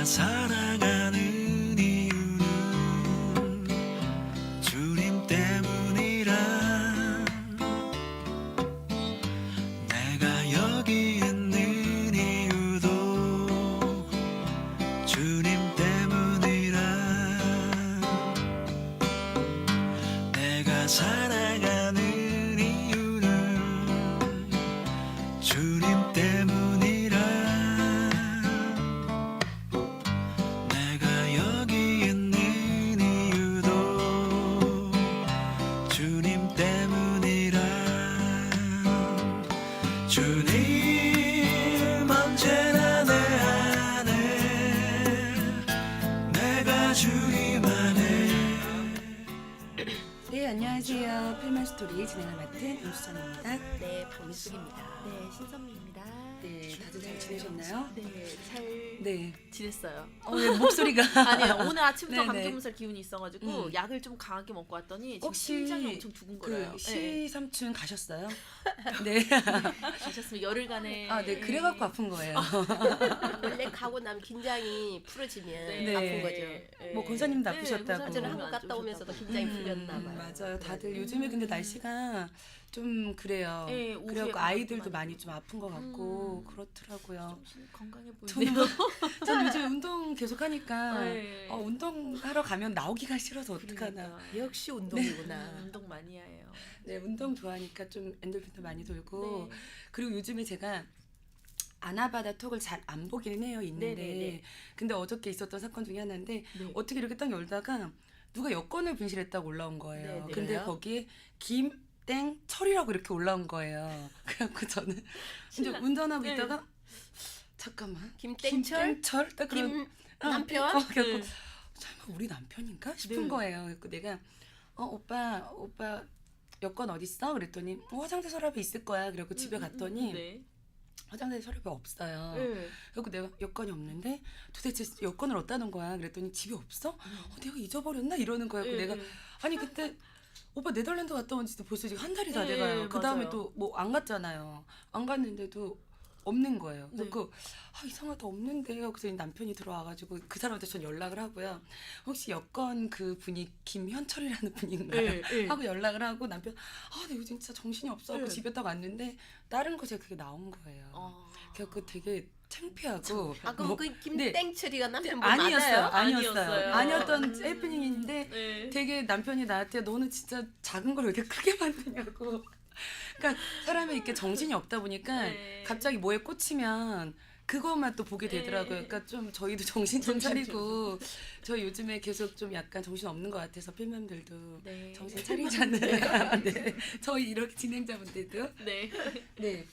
내가 살아가는 이유는 주님 때문이라. 내가 여기 있는 이유도 주님 때문이라. 내가 살아가는 이유는 주님 때문이라. 내가 여기 있는 이유도 주님 때문이라. 주님 언제나 내 안에, 내가 주님 안에. 네, 안녕하세요. 필만 스토리 진행을 맡은 임수정입니다. 네, 박미숙입니다. 네, 신선미입니다. 네, 다들 잘 지내셨나요? 네, 잘 네. 지냈어요. 왜 목소리가 아니요, 오늘 아침부터 네네. 감기몸살 기운이 있어가지고 약을 좀 강하게 먹고 왔더니 지금 혹시 심장이 엄청 두근거려요. 그 시삼촌 가셨어요? 네. 가셨으면 열흘간에. 아, 네. 그래갖고 아픈 거예요. 원래 가고 나면 긴장이 풀어지면 네. 아픈 거죠. 뭐 권사님도 아프셨다고. 저는 한국 갔다 오면서도 긴장이 풀렸나 봐요. 맞아요. 다들 요즘에 근데 날씨가 좀 그래요. 네, 오후에 그래갖고 많이 아이들도 아프고 많이 좀 아픈 것 같고 그렇더라고요. 좀 건강해 저는 보이네요. 전 요즘 운동 계속 하니까 네. 운동하러 가면 나오기가 싫어서 어떡하나. 그러니까. 역시 운동이구나. 운동 많이 해요. 네, 운동 좋아하니까 좀 엔돌핀도 많이 돌고 네. 그리고 요즘에 제가 아나바다 톡을 잘 안 보기는 해요, 있는데. 네네네. 근데 어저께 있었던 사건 중에 하나인데 네. 어떻게 이렇게 딱 열다가 누가 여권을 분실했다고 올라온 거예요. 네네. 근데 그래요? 거기에 김땡철이라고 이렇게 올라온 거예요. 그래갖고 저는 이제 운전하고 네. 있다가 잠깐만. 김땡철? 김땡철? 딱 그런 남편? 그래갖고 네. 설마 우리 남편인가 싶은 네. 거예요. 그래서 내가 오빠 여권 어딨어? 그랬더니 화장대 서랍에 있을 거야. 그래갖고 집에 갔더니 네. 화장대 서랍에 없어요. 네. 그래갖고 내가 여권이 없는데 도대체 여권을 어디다 놓은 거야? 그랬더니 집에 없어? 내가 잊어버렸나? 이러는 거야. 그래서 내가 아니 그때 오빠 네덜란드 갔다 온 지도 벌써 지금 한 달이 다 네, 돼가요. 그 다음에 맞아요. 또 뭐 안 갔잖아요. 안 갔는데도 없는 거예요. 네. 그래서 이상하다 없는데요. 그래서 남편이 들어와가지고 그 사람한테 전 연락을 하고요. 혹시 여권 그 분이 김현철이라는 분인가요? 네, 네. 하고 연락을 하고 남편 나 요즘 진짜 정신이 없어갖고 네. 집에 딱 왔는데 다른 곳에 그게 나온 거예요. 그래서 되게 창피하고 아, 그럼 뭐, 그 네. 김땡철이가 남편분 아니었어요. 맞아요? 아니었어요. 아니었던 해프닝인데 네. 되게 남편이 나한테 너는 진짜 작은 걸 왜 이렇게 크게 만드냐고. 그러니까 사람이 이렇게 정신이 없다 보니까 네. 갑자기 뭐에 꽂히면 그것만 또 보게 되더라고요. 그러니까 좀 저희도 정신 좀 차리고 저희 요즘에 계속 좀 약간 정신 없는 것 같아서 필맘들도 네. 정신 차리자는 네. 저희 이렇게 진행자분들도 네. 네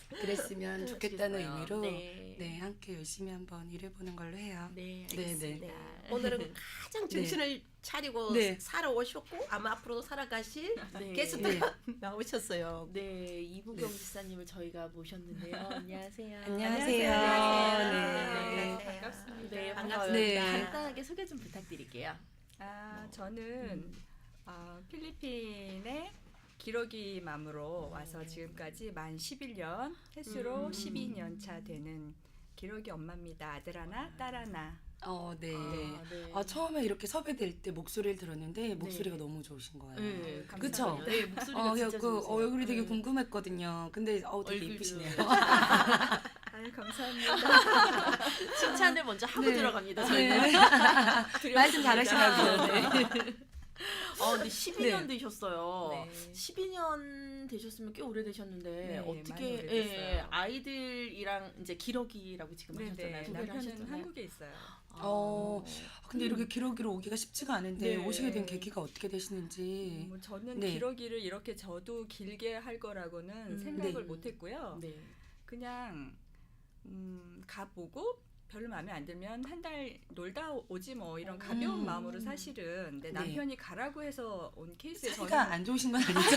그랬으면 좋겠다는 그랬어요. 의미로 네. 네 함께 열심히 한번 일해보는 걸로 해요. 네, 네, 알겠습니다. 오늘은 가장 정신을 차리고 네. 살아오셨고 아마 앞으로도 살아가실 네. 게스트가 나오셨어요. 네, 이부경 지사님을 저희가 모셨는데요. 안녕하세요. 안녕하세요. 네. 네. 반갑습니다. 네, 반갑습니다. 반가워요. 네. 간단하게 소개 좀 부탁드릴게요. 저는 필리핀의 기러기 맘으로 와서 지금까지 만 11년, 횟수로 12년 차 되는 기러기 엄마입니다. 아들 하나, 딸 하나. 네. 네. 처음에 이렇게 섭외될 때 목소리를 들었는데 목소리가 너무 좋으신 거예요. 네, 그쵸? 감사합니다. 네, 목소리가 진짜 그래갖고 좋으세요. 얼굴이 되게 네. 궁금했거든요. 근데 되게 얼굴도. 이쁘시네요. 아유, 감사합니다. 칭찬을 먼저 하고 네. 들어갑니다. 네. 저희는. 말씀 잘하시라고요. 네. 근데 12년 네. 되셨어요. 네. 12년 되셨으면 꽤 오래되셨는데 네, 많이 어떻게 오래됐어요. 아이들이랑 이제 기러기라고 지금 하셨잖아요. 네네. 소개를 남편은 하셨잖아요. 한국에 있어요. 근데 이렇게 기러기로 오기가 쉽지가 않은데 네. 오시게 된 계기가 어떻게 되시는지. 저는 네. 기러기를 이렇게 저도 길게 할 거라고는 생각을 네. 못했고요. 네. 그냥 가보고 별로 마음에 안 들면 한 달 놀다 오지 뭐 이런 가벼운 마음으로 사실은 내 네. 남편이 가라고 해서 온 케이스에 사이가 안 좋으신 건 아니죠?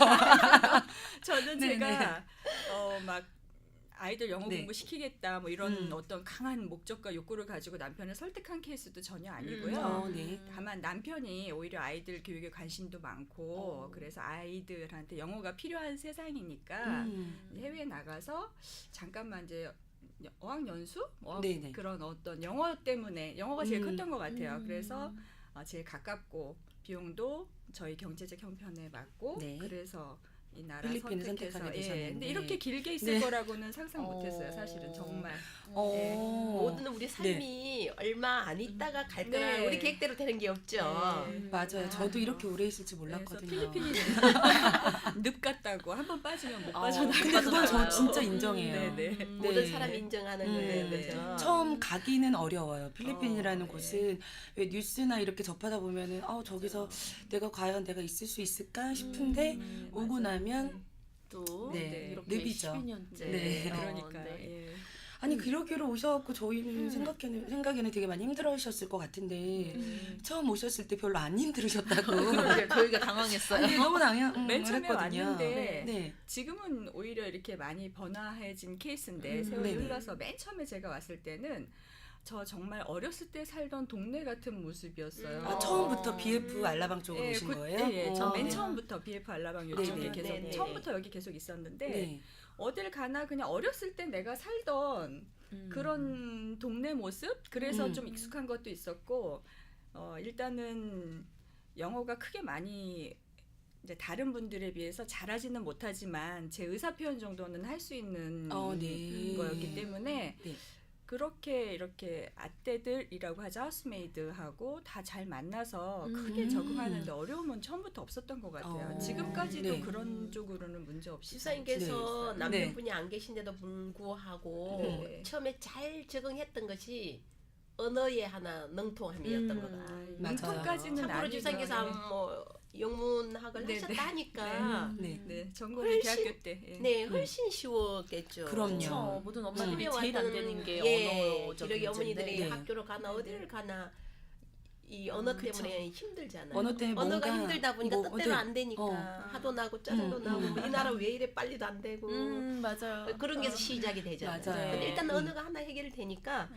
저는 네, 제가 막 아이들 영어 네. 공부 시키겠다 뭐 이런 어떤 강한 목적과 욕구를 가지고 남편을 설득한 케이스도 전혀 아니고요. 네. 다만 남편이 오히려 아이들 교육에 관심도 많고 그래서 아이들한테 영어가 필요한 세상이니까 해외에 나가서 잠깐만 이제 어학연수? 네네. 그런 어떤 영어 때문에 영어가 제일 컸던 것 같아요. 음. 그래서 제일 가깝고 비용도 저희 경제적 형편에 맞고 네. 그래서 이 나라 필리핀을 선택해서 선택하게 되셨는데. 근데 이렇게 길게 있을 네. 거라고는 상상 못했어요. 사실은 정말. 모든 우리 삶이 얼마 안 있다가 갈 거라 네. 우리 계획대로 되는 게 없죠. 네. 맞아요. 저도 이렇게 오래 있을 줄 그래서 몰랐거든요. 필리핀이 늪 같다고 한 번 빠지면 못 어, 빠져나가요. 근데 그건 저 맞아요. 진짜 인정해요. 네네. 모든 네. 사람이 인정하는 네. 거죠. 처음 가기는 어려워요. 필리핀이라는 네. 곳은 왜 뉴스나 이렇게 접하다 보면은 저기서 내가 과연 내가 있을 수 있을까 싶은데 오고 나면 또 네, 이렇게 습이죠. 12년째. 네. 그러니까 네. 예. 아니 그러기로 오셔갖고 저희는 생각에는 되게 많이 힘들어하셨을 것 같은데 처음 오셨을 때 별로 안 힘들으셨다고. 그러게 저희가 당황했어요. 아니, 너무 맨 처음에 그랬거든요. 왔는데 네. 지금은 오히려 이렇게 많이 번화해진 케이스인데 세월이 네네. 흘러서 맨 처음에 제가 왔을 때는 저 정말 어렸을 때 살던 동네 같은 모습이었어요. 처음부터 BF 알라방 쪽으로 예, 오신 그- 거예요? 예, 저 맨 네. 처음부터 BF 알라방 네네. 이쪽에 계속 네네. 처음부터 여기 계속 있었는데 네. 어딜 가나 그냥 어렸을 때 내가 살던 그런 동네 모습 그래서 좀 익숙한 것도 있었고 일단은 영어가 크게 많이 이제 다른 분들에 비해서 잘하지는 못하지만 제 의사 표현 정도는 할 수 있는 네. 거였기 때문에 네. 그렇게 이렇게 아떼들이라고 하죠. 하우스메이드하고 다 잘 만나서 크게 음. 적응하는데 어려움은 처음부터 없었던 것 같아요. 지금까지도 네. 그런 쪽으로는 문제 없이 집사님께서 네. 남편분이 안 계신데도 불구하고 네. 처음에 잘 적응했던 것이 언어의 하나 능통함이었던 거다. 맞아요. 문통까지는 참고로 아니고 집사님께서 뭐 영문학을 네, 네. 하셨다니까 네. 네, 전공이 훨씬- 대학교 때. 예. 네 훨씬 쉬웠겠죠. 그럼요. 그렇죠. 모든 엄마들이 집에 제일 안 왔던, 되는 게 예, 언어적인 이렇게 어머니들이 문제인데. 학교를 가나 어디를 가나 이 언어 때문에 힘들잖아요. 언어 때문에 언어가 뭔가 힘들다 보니까 뭐 뜻대로 어디- 안 되니까 하도 나고 짜증도 나고 뭐 이 나라 왜 이래 빨리도 안 되고 맞아요. 그런 게 시작이 되잖아요. 맞아요. 근데 일단 음. 언어가 하나 해결되니까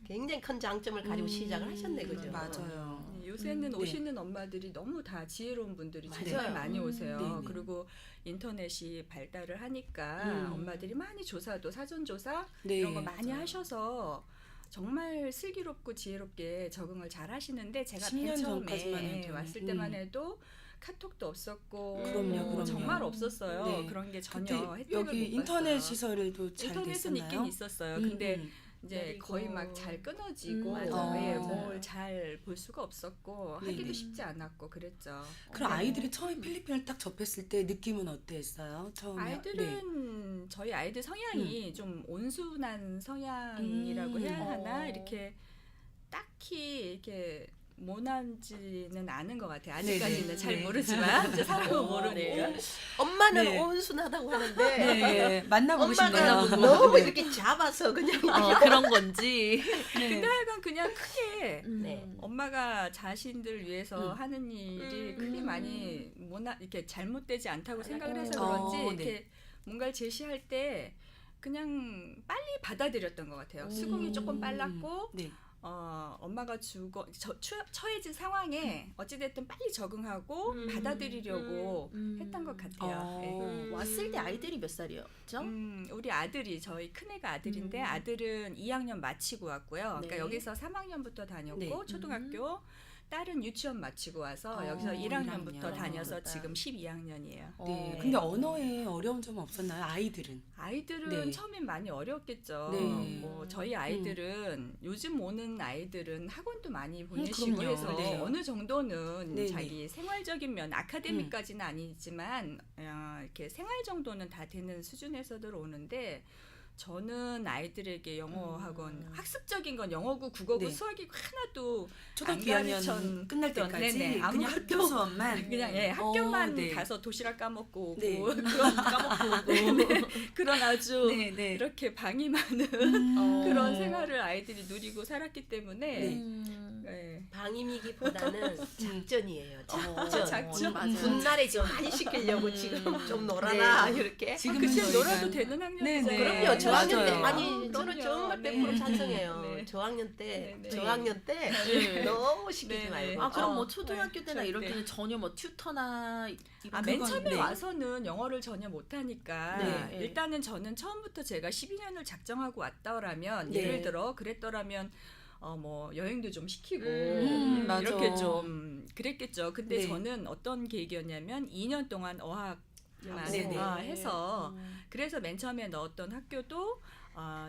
굉장히 큰 장점을 가지고 시작을 하셨네, 그죠? 맞아요. 요새는 네. 오시는 엄마들이 너무 다 지혜로운 분들이 맞아요. 정말 많이 오세요. 네, 네. 그리고 인터넷이 발달을 하니까 엄마들이 많이 조사도 사전조사 네. 이런 거 많이 하셔서 정말 슬기롭고 지혜롭게 적응을 잘 하시는데 제가 10년 맨 전까지만 처음에 해도. 왔을 때만 해도 카톡도 없었고 그럼요. 정말 없었어요. 네. 그런 게 그때 전혀 혜택을 여기 못 인터넷 봤어요. 시설도 잘 인터넷은 됐었나요? 있긴 있었어요. 근데 이제 그리고- 거의 막 잘 끊어지고 맞아요. 예, 맞아요. 뭘 잘 볼 수가 없었고 네네. 하기도 쉽지 않았고 그랬죠. 그럼 아이들이 처음에 필리핀을 딱 접했을 때 느낌은 어땠어요? 처음에 아이들은 저희 아이들 성향이 좀 온순한 성향이라고 해야 하나 이렇게 딱히 이렇게 모난지는 않은 것 같아요. 아직까지는 네네. 잘 네. 모르지만 이제 사람은 모르니까. 엄마는 네. 온순하다고 하는데 네, 만나보고 싶네요. 엄마가 너무 이렇게 잡아서 그냥 그런 건지. 근데 하여간 그냥 크게 네. 엄마가 자신들 위해서 하는 일이 크게 많이 이렇게 잘못되지 않다고 생각을 해서 그런지 네. 이렇게 뭔가를 제시할 때 그냥 빨리 받아들였던 것 같아요. 수긍이 조금 빨랐고 네. 엄마가 처해진 상황에 어찌됐든 빨리 적응하고 받아들이려고 했던 것 같아요. 네. 왔을 때 아이들이 몇 살이었죠? 우리 아들이 저희 큰애가 아들인데 아들은 2학년 마치고 왔고요. 네. 그러니까 여기서 3학년부터 다녔고 네. 초등학교 딸은 유치원 마치고 와서 여기서 1학년. 1학년부터 다녀서 그렇다. 지금 12학년이에요. 네. 근데 언어에 어려운 점은 없었나요? 아이들은? 아이들은 네. 처음엔 많이 어려웠겠죠. 네. 뭐 저희 아이들은 요즘 오는 아이들은 학원도 많이 보내시고 그럼요. 해서 네. 어느 정도는 네, 자기 생활적인 면 아카데미까지는 아니지만 이렇게 생활 정도는 다 되는 수준에서들 오는데 저는 아이들에게 영어 학원 학습적인 건 영어고 국어고 네. 수학이고 하나도 초등학교 안 2학년 가르쳤던- 끝날 때까지 네네. 그냥 아무것도 학교 수업만 그냥 학교만 네. 가서 도시락 까먹고 오고 네. 그런 까먹고 오고 그런 아주 네, 네. 이렇게 방이 많은 음. 그런 생활을 아이들이 누리고 살았기 때문에 네. 네. 방임이기보다는 작전이에요. 작전. 작전. 맞아요. 분날에 좀 많이 시키려고 지금 좀 놀아라 이렇게. 지금은 그때 저희가- 놀아도 되는 학년이잖아요. 네, 그럼요. 네, 저학년 때 맞아요. 아니 저는 그럼요. 정말 네. 100% 찬성해요. 네. 저학년 때 네, 네. 저학년 때 네. 너무 시키지 네, 네. 말고. 아 그럼 뭐 어, 초등학교 네, 때나 절대. 이럴 때는 전혀 뭐 튜터나 맨 그건- 처음에 네. 와서는 영어를 전혀 못하니까 네. 일단은 저는 처음부터 제가 12년을 작정하고 왔더라면 네. 예를 들어 그랬더라면 뭐 여행도 좀 시키고 맞아. 이렇게 좀 그랬겠죠. 근데 네. 저는 어떤 계획이었냐면 2년 동안 어학만 네, 네. 해서 그래서 맨 처음에 넣었던 학교도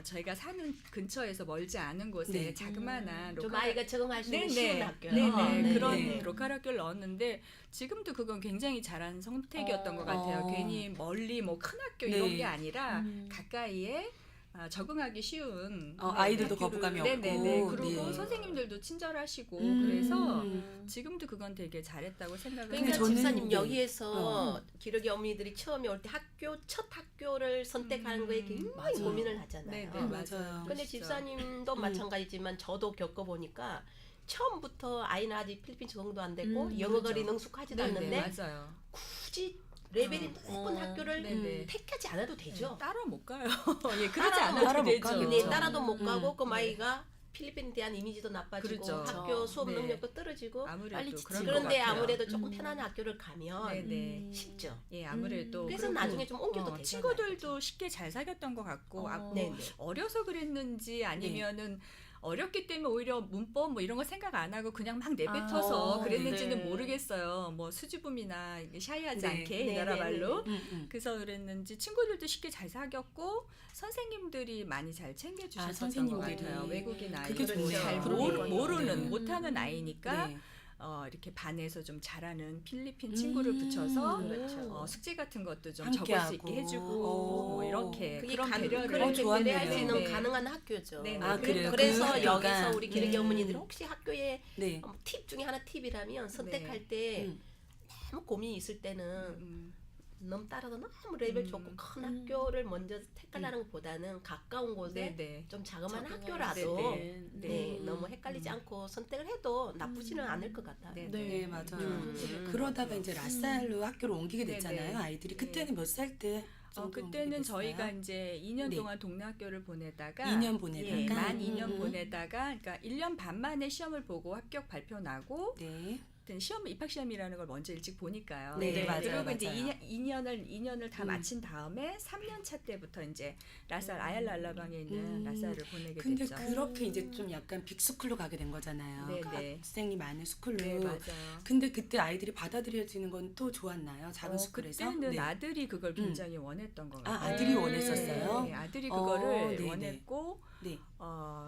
저희가 사는 근처에서 멀지 않은 곳에 네. 자그마한 좀 로컬 아이가 적응할 수 있는 쉬운 학교요. 네네. 네, 그런 네. 로컬 학교를 넣었는데 지금도 그건 굉장히 잘한 선택이었던 것 같아요. 어. 괜히 멀리 뭐 큰 학교 네. 이런 게 아니라 가까이에 적응하기 쉬운 아이들도 학교를- 거부감이 네네네. 없고. 그리고 네. 선생님들도 친절하시고 음. 그래서 지금도 그건 되게 잘했다고 생각을 그러니까 해요. 저는- 집사님 네. 여기에서 기러기 어머니들이 처음에 올 때 첫 학교를 선택하는 거에 굉장히 맞아요. 고민을 하잖아요. 네네 맞아요. 근데 진짜. 집사님도 마찬가지지만 저도 겪어보니까 처음부터 아이는 아직 필리핀 적응도 안 됐고 영어 그렇죠. 거리 능숙하지도 네네, 않는데 맞아요. 굳이 레벨이 높은 학교를 네네. 택하지 않아도 되죠. 따라 못 가요. 예, 그러지 따라 않아도 못 되죠. 가겠죠. 네, 따라도 못 가고 음. 그 아이가 필리핀에 대한 이미지도 나빠지고 그렇죠. 학교 수업 네. 능력도 떨어지고 아무래도 빨리 그런 지치고. 것 그런데 같아요. 아무래도 조금 편한 학교를 가면 네네. 쉽죠. 예, 아무래도 그래서 그리고 나중에 좀 옮겨도 되잖아요. 친구들도 쉽게 잘 사귀었던 것 같고 네네. 어려서 그랬는지 아니면은 어렵기 때문에 오히려 문법 뭐 이런 거 생각 안 하고 그냥 막 내뱉어서 그랬는지는 네. 모르겠어요. 뭐 수줍음이나 샤이하지 네. 않게 이 네, 나라 네, 말로. 음. 그래서 그랬는지 친구들도 쉽게 잘 사귀었고 선생님들이 많이 잘 챙겨주셨던 것 선생님들이. 같아요. 외국인 아이 그게 좋네요. 잘 그러니까요. 모르는 네. 못하는 아이니까 네. 이렇게 반에서 좀 잘하는 필리핀 친구를 붙여서 그렇죠. 숙제 같은 것도 좀 함께 적을 수 하고. 있게 해주고 뭐 이렇게 그게 그런 배려를 그렇게 좋았네요. 배려할 수 있는 네. 가능한 학교죠. 네, 네. 아, 그래요? 그래서 그 여기서 학교가. 우리 기르기 어머니들이 혹시 학교에 네. 팁 중에 하나 팁이라면 선택할 네. 때 음. 너무 고민이 있을 때는 너무 따라서 너무 레벨 좋고 큰 학교를 먼저 택하려는 것보다는 가까운 곳에 네네. 좀 자그마한 적응을 학교라도 네네. 네, 너무 헷갈리지 않고 선택을 해도 나쁘지는 않을 것 같아요. 네. 네, 맞아요. 음. 그러다가 이제 라살로 학교를 옮기게 됐잖아요. 네네. 아이들이 네. 그때는 몇 살 때? 정도 그때는 옮기게 저희가 됐어요? 이제 2년 네. 동안 동네 학교를 보내다가 2년 보내다가? 예, 만 2년 음. 보내다가 그러니까 1년 반 만에 시험을 보고 합격 발표 나고 네. 시험 입학 시험이라는 걸 먼저 일찍 보니까요. 네, 맞아요, 그리고 이제 맞아요. 2년을 다 마친 다음에 3년 차 때부터 이제 라살 아얄랄라방에 있는 라살을 보내게 근데 됐죠. 그렇게 이제 좀 약간 빅스쿨로 가게 된 거잖아요. 네, 그 네. 학생이 많은 스쿨로. 네, 맞아요. 근데 그때 아이들이 받아들여지는 건 또 좋았나요? 작은 스쿨에서? 그때는 네. 아들이 그걸 굉장히 원했던 것 같아요. 아들이 원했었어요? 네, 아들이 그거를 네네. 원했고 네.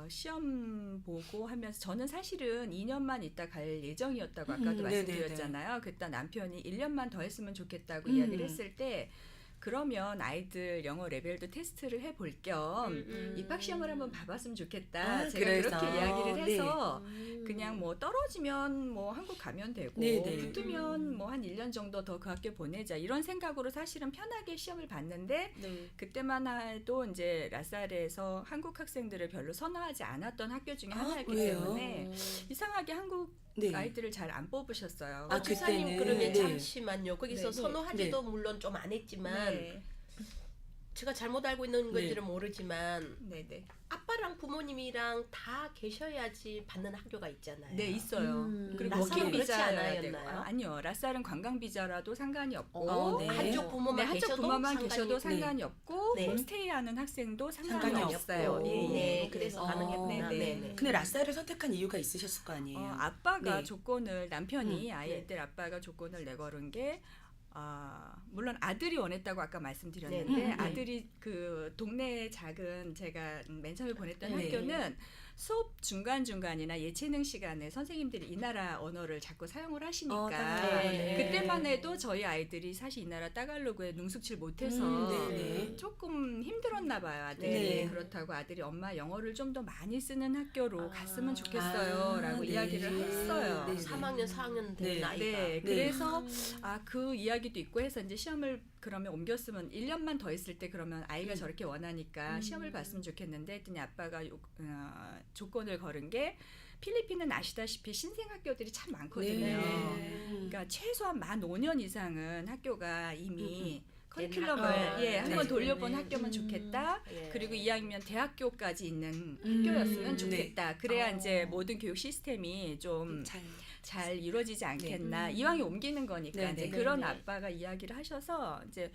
시험 보고 하면서 저는 사실은 2년만 있다 갈 예정이었다고 아까도 네네네. 말씀드렸잖아요. 그때 남편이 1년만 더 했으면 좋겠다고 음. 이야기를 했을 때 그러면 아이들 영어 레벨도 테스트를 해볼 겸 입학 시험을 한번 봐봤으면 좋겠다. 아, 제가 그래서. 그렇게 이야기를 네. 해서 그냥 뭐 떨어지면 뭐 한국 가면 되고 네네. 붙으면 뭐 한 1년 정도 더 그 학교 보내자 이런 생각으로 사실은 편하게 시험을 봤는데 네. 그때만 해도 이제 라살에서 한국 학생들을 별로 선호하지 않았던 학교 중에 하나였기 왜요? 때문에 이상하게 한국 네. 아이들을 잘 안 뽑으셨어요. 아, 지사님 그때는. 그러면 네. 잠시만요. 거기서 네. 선호하지도 물론 좀 안 했지만 네. 제가 잘못 알고 있는 네. 건지는 모르지만 네네. 아빠랑 부모님이랑 다 계셔야지 받는 학교가 있잖아요. 네 있어요. 그리고 라살은 워킹 그렇지 비자여야 되고 않았나요? 아니요 라살은 관광 비자라도 상관이 없고 네. 한쪽 부모만 네, 한쪽 계셔도 부모만 상관이 계셔도 상관이 없고 네. 홈스테이하는 학생도 상관이 상관이 없어요. 없고. 예, 예. 네, 그래서 어, 가능했구나. 네, 네. 네, 네. 근데 라살을 선택한 이유가 있으셨을 거 아니에요? 아빠가 네. 조건을 남편이 음, 아이들 아빠가 조건을 내걸은 게 물론 아들이 원했다고 아까 말씀드렸는데 네, 아들이 그 동네 작은 제가 맨 처음에 보냈던 네. 학교는 수업 중간중간이나 예체능 시간에 선생님들이 이 나라 언어를 자꾸 사용을 하시니까 네. 그때만 해도 저희 아이들이 사실 이 나라 따갈로그에 능숙치를 못해서 네네. 조금 힘들었나 봐요 아들이. 네. 그렇다고 아들이 엄마 영어를 좀 더 많이 쓰는 학교로 갔으면 아. 좋겠어요 라고 네. 이야기를 했어요. 네. 3학년, 4학년 된 네. 나이가. 네, 그래서 그 이야기도 있고 해서 이제 시험을 그러면 옮겼으면 1년만 더 있을 때 그러면 아이가 저렇게 원하니까 시험을 봤으면 좋겠는데 했더니 아빠가 조건을 걸은 게 필리핀은 아시다시피 신생 학교들이 참 많거든요. 네. 그러니까 최소한 만 5년 이상은 학교가 이미 커리큘럼을 네. 한번 네. 돌려본 학교면 좋겠다. 예. 그리고 2학년 대학교까지 있는 학교였으면 네. 좋겠다. 그래야 이제 모든 교육 시스템이 좀 잘 이루어지지 않겠나. 이왕에 옮기는 거니까 네, 이제 네. 그런 네. 아빠가 이야기를 하셔서 이제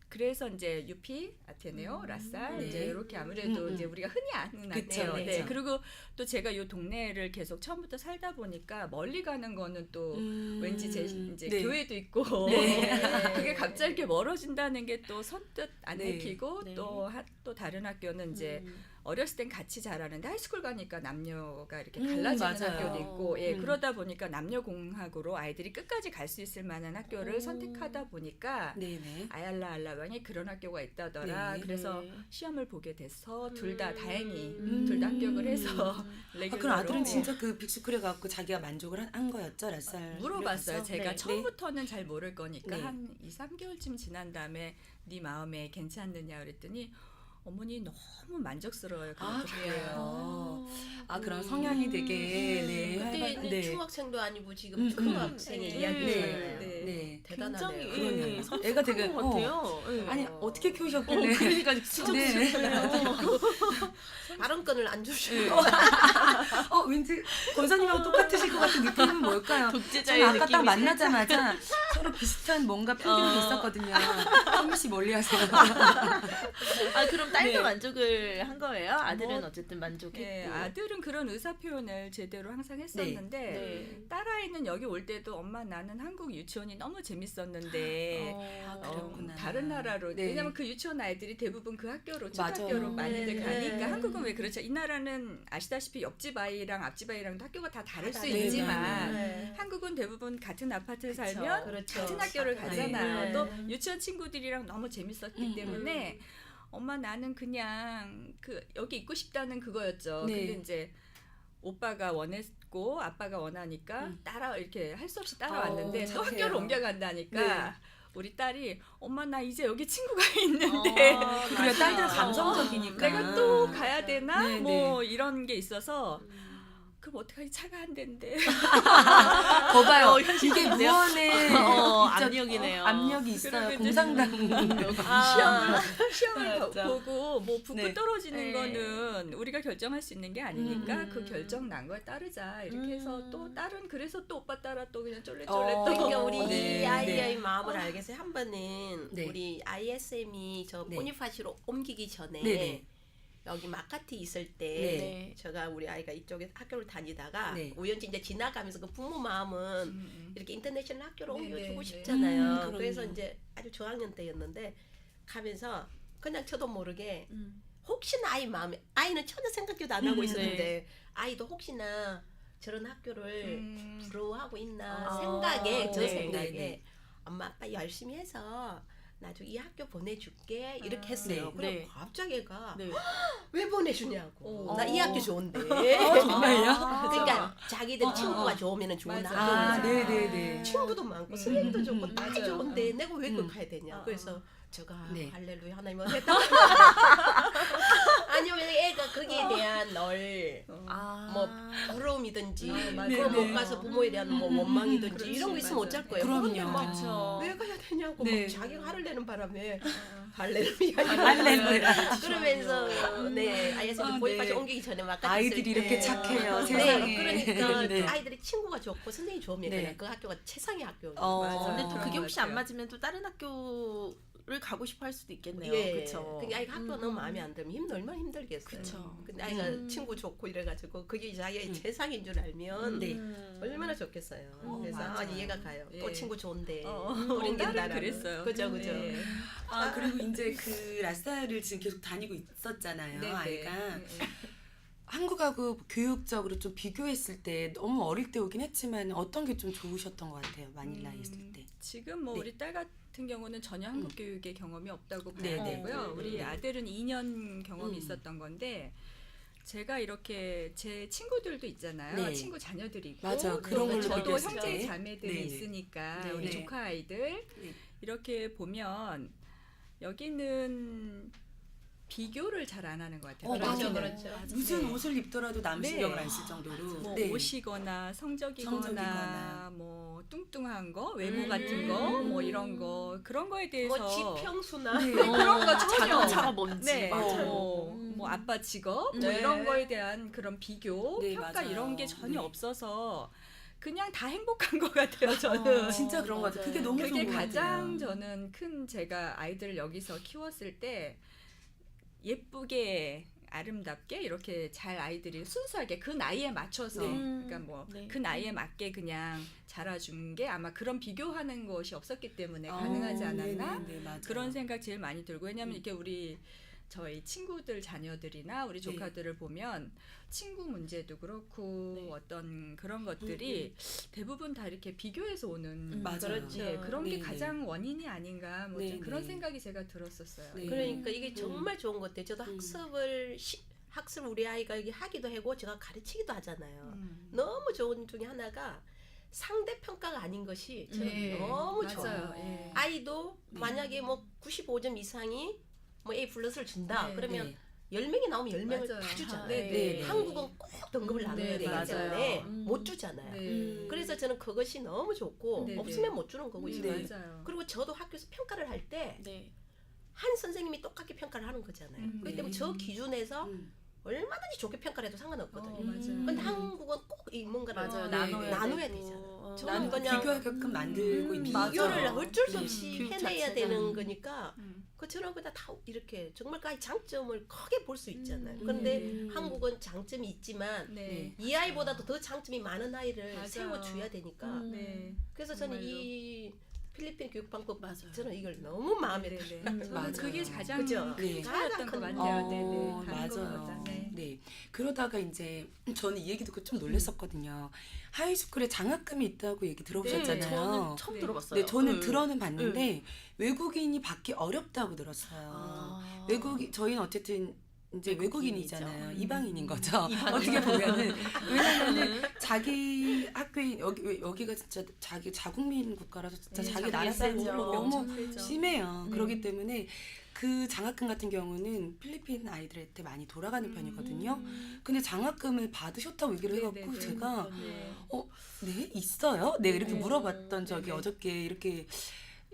그래서 이제 UP, 아테네오, 라살 네. 이제 이렇게 아무래도 이제 우리가 흔히 아는 그쵸, 학교. 네. 그쵸. 그리고 또 제가 이 동네를 계속 처음부터 살다 보니까 멀리 가는 거는 또 왠지 제 이제 네. 교회도 있고 네. 그게 갑자기 이렇게 멀어진다는 게 또 선뜻 안 네. 내키고 네. 또 다른 학교는 이제 어렸을 땐 같이 자라는데 하이스쿨 가니까 남녀가 이렇게 갈라지는 맞아요. 학교도 있고 예, 음. 그러다 보니까 남녀 공학으로 아이들이 끝까지 갈 수 있을 만한 학교를 선택하다 보니까 네네. 아얄라 알라방에 그런 학교가 있다더라. 네. 그래서 네. 시험을 보게 돼서 둘 다 다행히 음. 둘 다 합격을 해서 아, 레귤러로 그럼 아들은 진짜 그 빅스쿨에 갖고 자기가 만족을 한 거였죠, 라살? 물어봤어요. 제가 네. 처음부터는 잘 모를 거니까 네. 한 2, 3개월쯤 지난 다음에 네 마음에 괜찮느냐 그랬더니 어머니 너무 만족스러워요. 아, 그래요. 그래요? 아, 그런 성향이 되게 네. 그때는 네. 중학생도 아니고 지금 음, 초등학생의 네. 이야기잖아요. 네. 네. 대단하네요. 그러네요. 성숙한 애가 되게 것 같아요. 네. 아니 어떻게 키우셨길래? 그러니까 진짜 네. 발언권을 안 주시고 네. 왠지 권사님하고 똑같으실 것 같은 느낌은 뭘까요? 독재자의 저는 아까 딱 느낌이 만나자마자 서로 비슷한 뭔가 편견이 있었거든요. 선미 씨 멀리하세요. 아 그럼 딸도 네. 만족을 한 거예요? 아들은 뭐, 어쨌든 만족했고. 네, 아들은 그런 의사 표현을 제대로 항상 했었는데 네. 딸아이는 여기 올 때도 엄마 나는 한국 유치원이 너무 재밌었는데 아, 그렇구나. 다른 나라로 네. 왜냐면 그 유치원 아이들이 대부분 그 학교로 첫 맞아요. 학교로 많이들 네. 가니까 한국은 왜 그렇죠? 이 나라는 아시다시피 옆집 아이랑 앞집 아이랑 학교가 다 다를 수 다르죠. 있지만 네. 한국은 대부분 같은 아파트에 그쵸. 살면 그렇죠. 같은 학교를 가잖아요. 네. 또 유치원 친구들이랑 너무 재밌었기 때문에 음. 엄마 나는 그냥 그 여기 있고 싶다는 그거였죠. 네. 근데 이제 오빠가 원했고 아빠가 원하니까 따라 이렇게 할 수 없이 따라왔는데 또 착해요. 학교를 옮겨간다니까 네. 우리 딸이 엄마 나 이제 여기 친구가 있는데 그래 딸들 감성적이니까. 내가 또 가야 되나 네, 뭐 이런 게 있어서 그럼 어떡하지 차가 안 된대. 거봐요. 이게 무언의 압력이네요. 압력이 있어요. 그리고 공상당. 시험을 맞아. 보고 뭐 붙고 네. 떨어지는 네. 거는 우리가 결정할 수 있는 게 아니니까 음. 그 결정 난 걸 따르자 이렇게 해서 또 딸은 그래서 또 오빠 따라 또 그냥 쫄래쫄래 어. 또 그러니까 우리 네, 이 아이의 네. 마음을 알겠어요. 한 번은 네. 우리 ISM이 저 네. 보니파시로 옮기기 전에 네네. 여기 마카티 있을 때 네. 제가 우리 아이가 이쪽에 학교를 다니다가 네. 우연치 이제 지나가면서 그 부모 마음은 이렇게 인터내셔널 학교로 네, 옮겨주고 네, 싶잖아요. 그럼요. 그래서 이제 아주 저학년 때였는데 가면서 그냥 저도 모르게 혹시나 아이 마음에 아이는 전혀 생각도 안 하고 있었는데 아이도 혹시나 저런 학교를 부러워하고 있나 아, 생각에 저 네, 생각에 네, 네. 엄마 아빠 열심히 해서 나중에 이 학교 보내줄게 이렇게 했어요. 네, 그럼 네. 갑자기 애가 네. 왜 보내주냐고. 어. 나 이 학교 좋은데. 정말요? 그러니까 자기들 친구가 좋으면 좋은 맞아. 아, 학교잖아. 네네네. 친구도 많고 선생님도 좋고 다 맞아요. 좋은데 내가 왜 그걸 가야 되냐. 어. 그래서 제가 네. 할렐루야 하나님 했다. 아니면 애가 거기에 대한 널 뭐 부러움이든지 맞아요. 그걸 네, 못 가서 부모에 대한 뭐 원망이든지 그렇지, 이런 거 있으면 맞아요. 어쩔 거예요. 그럼요. 그런데 막 그렇죠. 왜 가야 되냐고 네. 막 자기가 화를 내는 바람에 할렐루야 할렐루야. 그러면서 네 아, ISM 보니까지 네. 옮기기 전에 막 아이들이 이렇게 착해요. 세상에. 그러니까 네. 아이들이 친구가 좋고 선생님이 좋으면 네. 그냥 그 학교가 최상의 학교. 맞아. 근데 또 그런 그게 것 혹시 같아요. 안 맞으면 또 다른 학교를 가고 싶어 할 수도 있겠네요. 예. 그렇죠. 근데 아이가 학교가 너무 마음에 안 들면 얼마나 힘들겠어요. 그쵸. 근데 아이가 친구 좋고 이래가지고 그게 자기의 최상인 줄 알면 네. 얼마나 좋겠어요. 그래서 맞아. 아 이해가 가요. 또 예. 친구 좋은데 우리 옮긴다라는. 딸은 그랬어요. 그죠 그죠. 네. 아 그리고 이제 그 라사를 지금 계속 다니고 있었잖아요. 네, 네. 아이가 네. 한국하고 교육적으로 좀 비교했을 때 너무 어릴 때 오긴 했지만 어떤 게 좀 좋으셨던 것 같아요. 마닐라에 있을 때. 지금 뭐 네. 우리 딸 같은 경우는 전혀 한국 교육의 경험이 없다고 네, 봐야 네. 되고요. 우리 네. 아들은 2년 경험이 음. 있었던 건데 제가 이렇게 제 친구들도 있잖아요. 네. 친구 자녀들이 있고 맞아. 그런 걸로 저도 비교했을 형제 때. 자매들이 네, 네. 있으니까 네, 우리 네. 조카 아이들 네. 이렇게 보면 여기는 비교를 잘 안 하는 것 같아요. 그렇죠, 그러니까 그렇죠. 무슨 옷을 입더라도 남 네. 신경을 안 쓸 정도로. 뭐 네. 옷이거나 성적이거나, 성적이거나. 뭐 뚱뚱한 거, 외모 같은 거, 뭐 이런 거 그런 거에 대해서 뭐 지평수나 네. 그런 거 전혀 자동차가 뭔지. 네, 맞아요. 뭐 아빠 직업 뭐 네. 이런 거에 대한 그런 비교, 네, 평가 맞아요. 이런 게 전혀 네. 없어서 그냥 다 행복한 것 같아요. 저는 진짜 그런 것 같아요. 그게 너무 그게 좋은 것 가장 같아요. 저는 큰 제가 아이들을 여기서 키웠을 때 예쁘게 아름답게 이렇게 잘 아이들이 순수하게 그 나이에 맞춰서 네. 그러니까 뭐 네. 그 나이에 맞게 그냥 자라준 게 아마 그런 비교하는 것이 없었기 때문에 어, 가능하지 않았나 네, 네, 네, 맞아요. 그런 생각 제일 많이 들고 왜냐하면 이렇게 우리 저희 친구들 자녀들이나 우리 네. 조카들을 보면 친구 문제도 그렇고 네. 어떤 그런 것들이 대부분 다 이렇게 비교해서 오는 맞아요. 그렇죠. 네, 그런 게 네, 가장 원인이 아닌가 뭐 네, 좀 그런 네. 생각이 제가 들었었어요. 네. 그러니까 이게 정말 좋은 것 같아요. 저도 음. 학습 우리 아이가 여기 하기도 하고 제가 가르치기도 하잖아요. 음. 너무 좋은 중에 하나가 상대 평가가 아닌 것이 저는 네, 너무 맞아요. 좋아요. 예. 아이도 네. 만약에 뭐 95점 이상이 뭐 A 플러스를 준다. 네, 그러면 네. 10명이 나오면 10명을 맞아요. 다 주잖아요. 네, 네. 한국은 꼭 등급을 나눠야 네, 되기 맞아요. 때문에 음. 못 주잖아요. 네. 그래서 저는 그것이 너무 좋고 네, 없으면 네. 못 주는 거고 네, 지금. 맞아요. 그리고 저도 학교에서 평가를 할 때 한 네. 선생님이 똑같게 평가를 하는 거잖아요. 그렇기 네. 때문에 저 기준에서 음. 얼마든지 좋게 평가를 해도 상관없거든요. 맞아요. 근데 한국은 꼭 이 뭔가를 맞아요. 네. 나눠야 되잖아. 되고. 저는 나는 그냥 비교하게끔 만들고 있는 비교를 거죠. 어쩔 수 네. 없이 교육 해내야 자체가. 되는 거니까 음. 그 저런 거다 다 이렇게 정말 그 아이 장점을 크게 볼 수 있잖아요. 음. 그런데 음. 한국은 장점이 있지만 네. 이 아이보다도 더 장점이 많은 아이를 맞아요. 세워줘야 되니까 음. 네. 그래서 저는 정말로. 이 필리핀 교육 방법 맞아요. 저는 이걸 너무 마음에 네, 들어요. 네. 저는 맞아요. 그게 가장 그죠? 큰 네. 차이였던 것 가장 같아요. 큰 네, 네. 거. 다른 맞아요. 것보다. 네. 네. 그러다가 이제 저는 이 얘기 듣고 좀 놀랐었거든요. 하이스쿨에 장학금이 있다고 얘기 들어보셨잖아요. 저는 처음 네. 들어봤어요. 네, 저는 네. 들어는 봤는데 외국인이 받기 어렵다고 들었어요. 아. 저희는 어쨌든 이제 외국인이잖아요. 외국인이죠. 이방인인 거죠. 이방인. 어떻게 보면은 왜냐면은 자기 학교에 여기가 진짜 자기 자국민 국가라서 진짜 네, 자기 자기 나라 세죠. 사람으로 너무 엄청 세죠. 심해요. 그렇기 때문에 그 장학금 같은 경우는 필리핀 아이들한테 많이 돌아가는 편이거든요. 근데 장학금을 받으셨다고 얘기를 해갖고 네, 네, 네. 제가 네. 네 있어요? 네 이렇게 네. 물어봤던 적이 네. 어저께 이렇게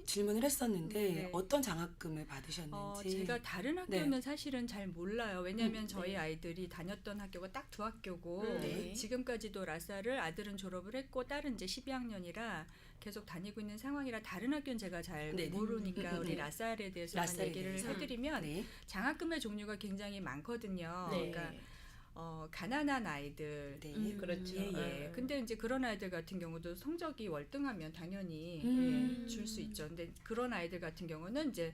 질문을 했었는데 네. 어떤 장학금을 받으셨는지. 제가 다른 네. 학교는 사실은 잘 몰라요. 왜냐하면 저희 네. 아이들이 다녔던 학교가 딱 두 학교고 네. 지금까지도 라사를 아들은 졸업을 했고 딸은 이제 12학년이라 계속 다니고 있는 상황이라 다른 학교는 제가 잘 네. 모르니까 우리 네. 라사르에 대해서만 라사르에 얘기를 대해서. 해드리면 네. 장학금의 종류가 굉장히 많거든요. 네. 그러니까 가난한 아이들 네. 그렇죠. 예, 예. 근데 이제 그런 아이들 같은 경우도 성적이 월등하면 당연히 음. 줄 수 있죠. 근데 그런 아이들 같은 경우는 이제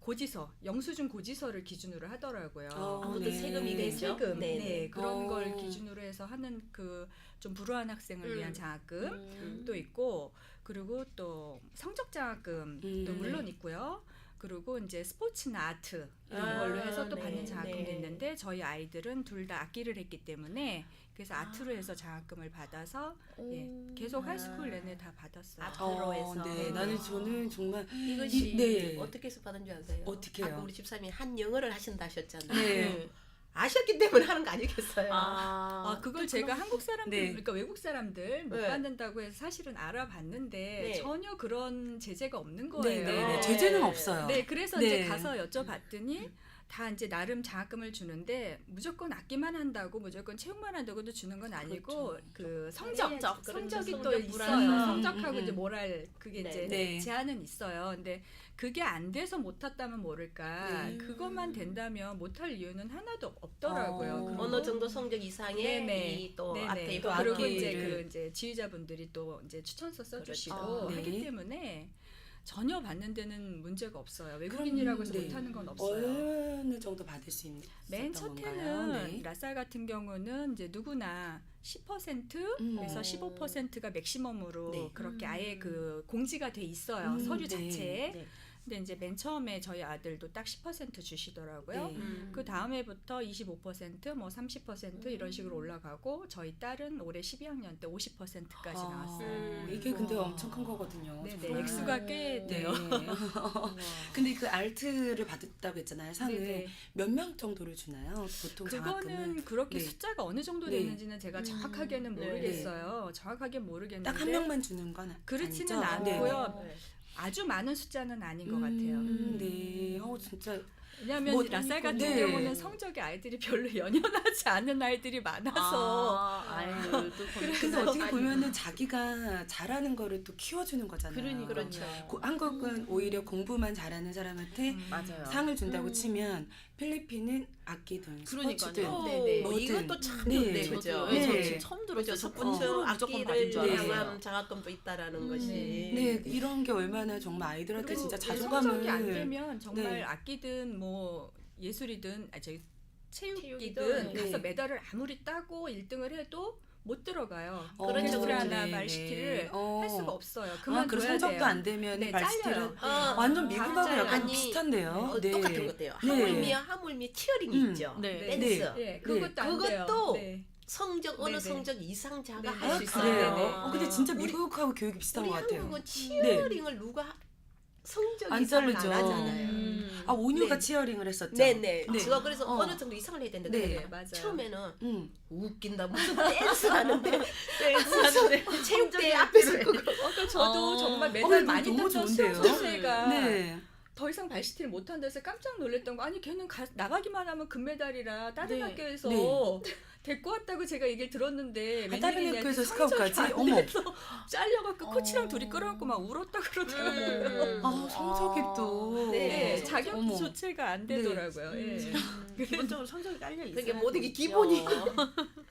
고지서, 영수증 고지서를 기준으로 하더라고요. 아무도 세금이겠죠. 세금, 네, 네, 네. 그런 걸 어. 기준으로 해서 하는 그 좀 불우한 학생을 위한 장학금 음. 또 있고, 그리고 또 성적 장학금 또 물론 있고요. 그리고 이제 스포츠나 아트 이런 아, 걸로 해서 또 네, 받는 장학금도 네. 있는데 저희 아이들은 둘 다 악기를 했기 때문에 그래서 아트로 해서 장학금을 받아서 예, 계속 하이스쿨 내내 다 받았어요. 아트로 해서. 네. 나는 저는 정말 이것이 네. 어떻게 해서 받은 줄 아세요? 어떻게 해요? 아까 우리 집사님이 한 영어를 하신다 하셨잖아요. 네. 아셨기 때문에 하는 거 아니겠어요? 그걸 제가 한국 사람들, 네. 그러니까 외국 사람들 못 네. 받는다고 해서 사실은 알아봤는데 네. 전혀 그런 제재가 없는 네, 거예요. 네, 네. 제재는 없어요. 네, 그래서 네. 이제 가서 여쭤봤더니 다 이제 나름 장학금을 주는데 무조건 악기만 한다고 무조건 체육만 한다고도 주는 건 아니고 그렇죠. 그 성적, 그렇죠. 성적이 또 성적 있어요. 불안감. 성적하고 음, 이제 음. 모랄 그게 네. 이제 네. 제한은 있어요. 근데 그게 안 돼서 못 탔다면 모를까. 네. 그것만 된다면 못할 이유는 하나도 없더라고요. 어. 그리고 어느 정도 성적 이상의 네네. 이또 네네. 앞에 또 그리고 악기를. 이제 그 이제 지휘자분들이 또 이제 추천서 써주시고 그렇죠. 네. 하기 때문에 전혀 받는 데는 문제가 없어요. 외국인이라고 해서 네. 못하는 건 없어요. 어느 정도 받을 수 있는 맨 건가요? 첫해는 네. 라살 같은 경우는 이제 누구나 10% 그래서 15%가 맥시멈으로 네. 그렇게 아예 그 공지가 돼 있어요. 서류 네. 자체에. 네. 근데 이제 맨 처음에 저희 아들도 딱 10% 주시더라고요. 네. 그 다음에부터 25%, 뭐 30% 이런 식으로 올라가고 저희 딸은 올해 12학년 때 50%까지 나왔어요. 이게 근데 와. 엄청 큰 거거든요. 네네, 정말. 액수가 꽤 네. 돼요. 근데 그 알트를 받았다고 했잖아요. 상을 네네. 몇 명 정도를 주나요? 보통 장학금은? 그거는 그렇게 네. 숫자가 어느 정도 네. 되는지는 제가 정확하게는 네. 모르겠어요. 정확하게 모르겠는데 딱 한 명만 주는 건 그렇지는 아니죠? 않고요. 네. 아주 많은 숫자는 아닌 것 같아요. 네. 진짜 왜냐하면 뭐, 라쌀 같은 네. 경우는 성적이 아이들이 별로 연연하지 않은 아이들이 많아서 아유, 또 근데 어떻게 보면은 자기가 잘하는 거를 또 키워주는 거잖아요. 그러니까요. 그렇죠. 한국은 오히려 공부만 잘하는 사람한테 맞아요. 상을 준다고 치면 필리핀은 악기든 스포츠든 그러니까요. 네네. 뭐든. 이것도 참 네. 좋네, 저도 그죠? 네. 저 지금 처음 들었어요. 그죠. 첫 스포츠 번째로 무조건 받은 악기를 줄 네. 알았어요. 향한 장학금도 있다라는 것이. 네, 이런 게 얼마나 정말 아이들한테 그리고 진짜 성적이 자존감을 안 되면 정말 네. 악기든 뭐 예술이든 체육이든 체육이든, 가서 네. 메달을 아무리 따고 1등을 해도 못 들어가요. 그렇죠, 오케스트라나 네, 발시티를 네. 할 수가 없어요. 그럼 그만둬야 성적도 돼요. 안 되면 네, 발시티를 잘려요. 완전 미국하고 잘려요. 약간 아니, 비슷한데요. 네. 똑같은 것도요. 네. 하물며 치어링이 있죠. 네. 댄스. 네, 그것도 안 돼요. 그것도 네. 성적 어느 네네. 성적 이상자가 네네. 할 수 있어요. 그래요? 네네. 근데 진짜 우리- 미국하고 교육이 비슷한 우리 것 같아요. 한국은 치어링을 누가 성적 안 이상을 안 자르죠. 하잖아요. 온유가 네. 치어링을 했었죠. 네네. 네. 제가 그래서 어. 어느 정도 이상을 해야 되는데 네, 그래요. 맞아요. 처음에는 웃긴다 무슨 댄스 하는데 댄스하는데 체육대 앞에서 그거 그러니까 저도 어. 정말 근데 메달 많이 너무 땄던 좋은데요? 수영 선수가 네. 더 이상 발시티를 못한다 해서 깜짝 놀랐던 거 아니 걔는 나가기만 하면 금메달이라 다른 네. 학교에서 네. 데리고 왔다고 제가 얘기를 들었는데 다른 웬일이냐 학교에서 했더니 스카우트까지? 성적이 안 어머. 돼서 잘려갖고 코치랑 어. 둘이 끌어안고 막 울었다 그러더라고요. 성적이 또. 네. 네, 성적. 자격 어머. 조체가 안 네. 되더라고요. 예. 기본적으로 성적이 깔려 있어요. 그게 모든 게 기본이.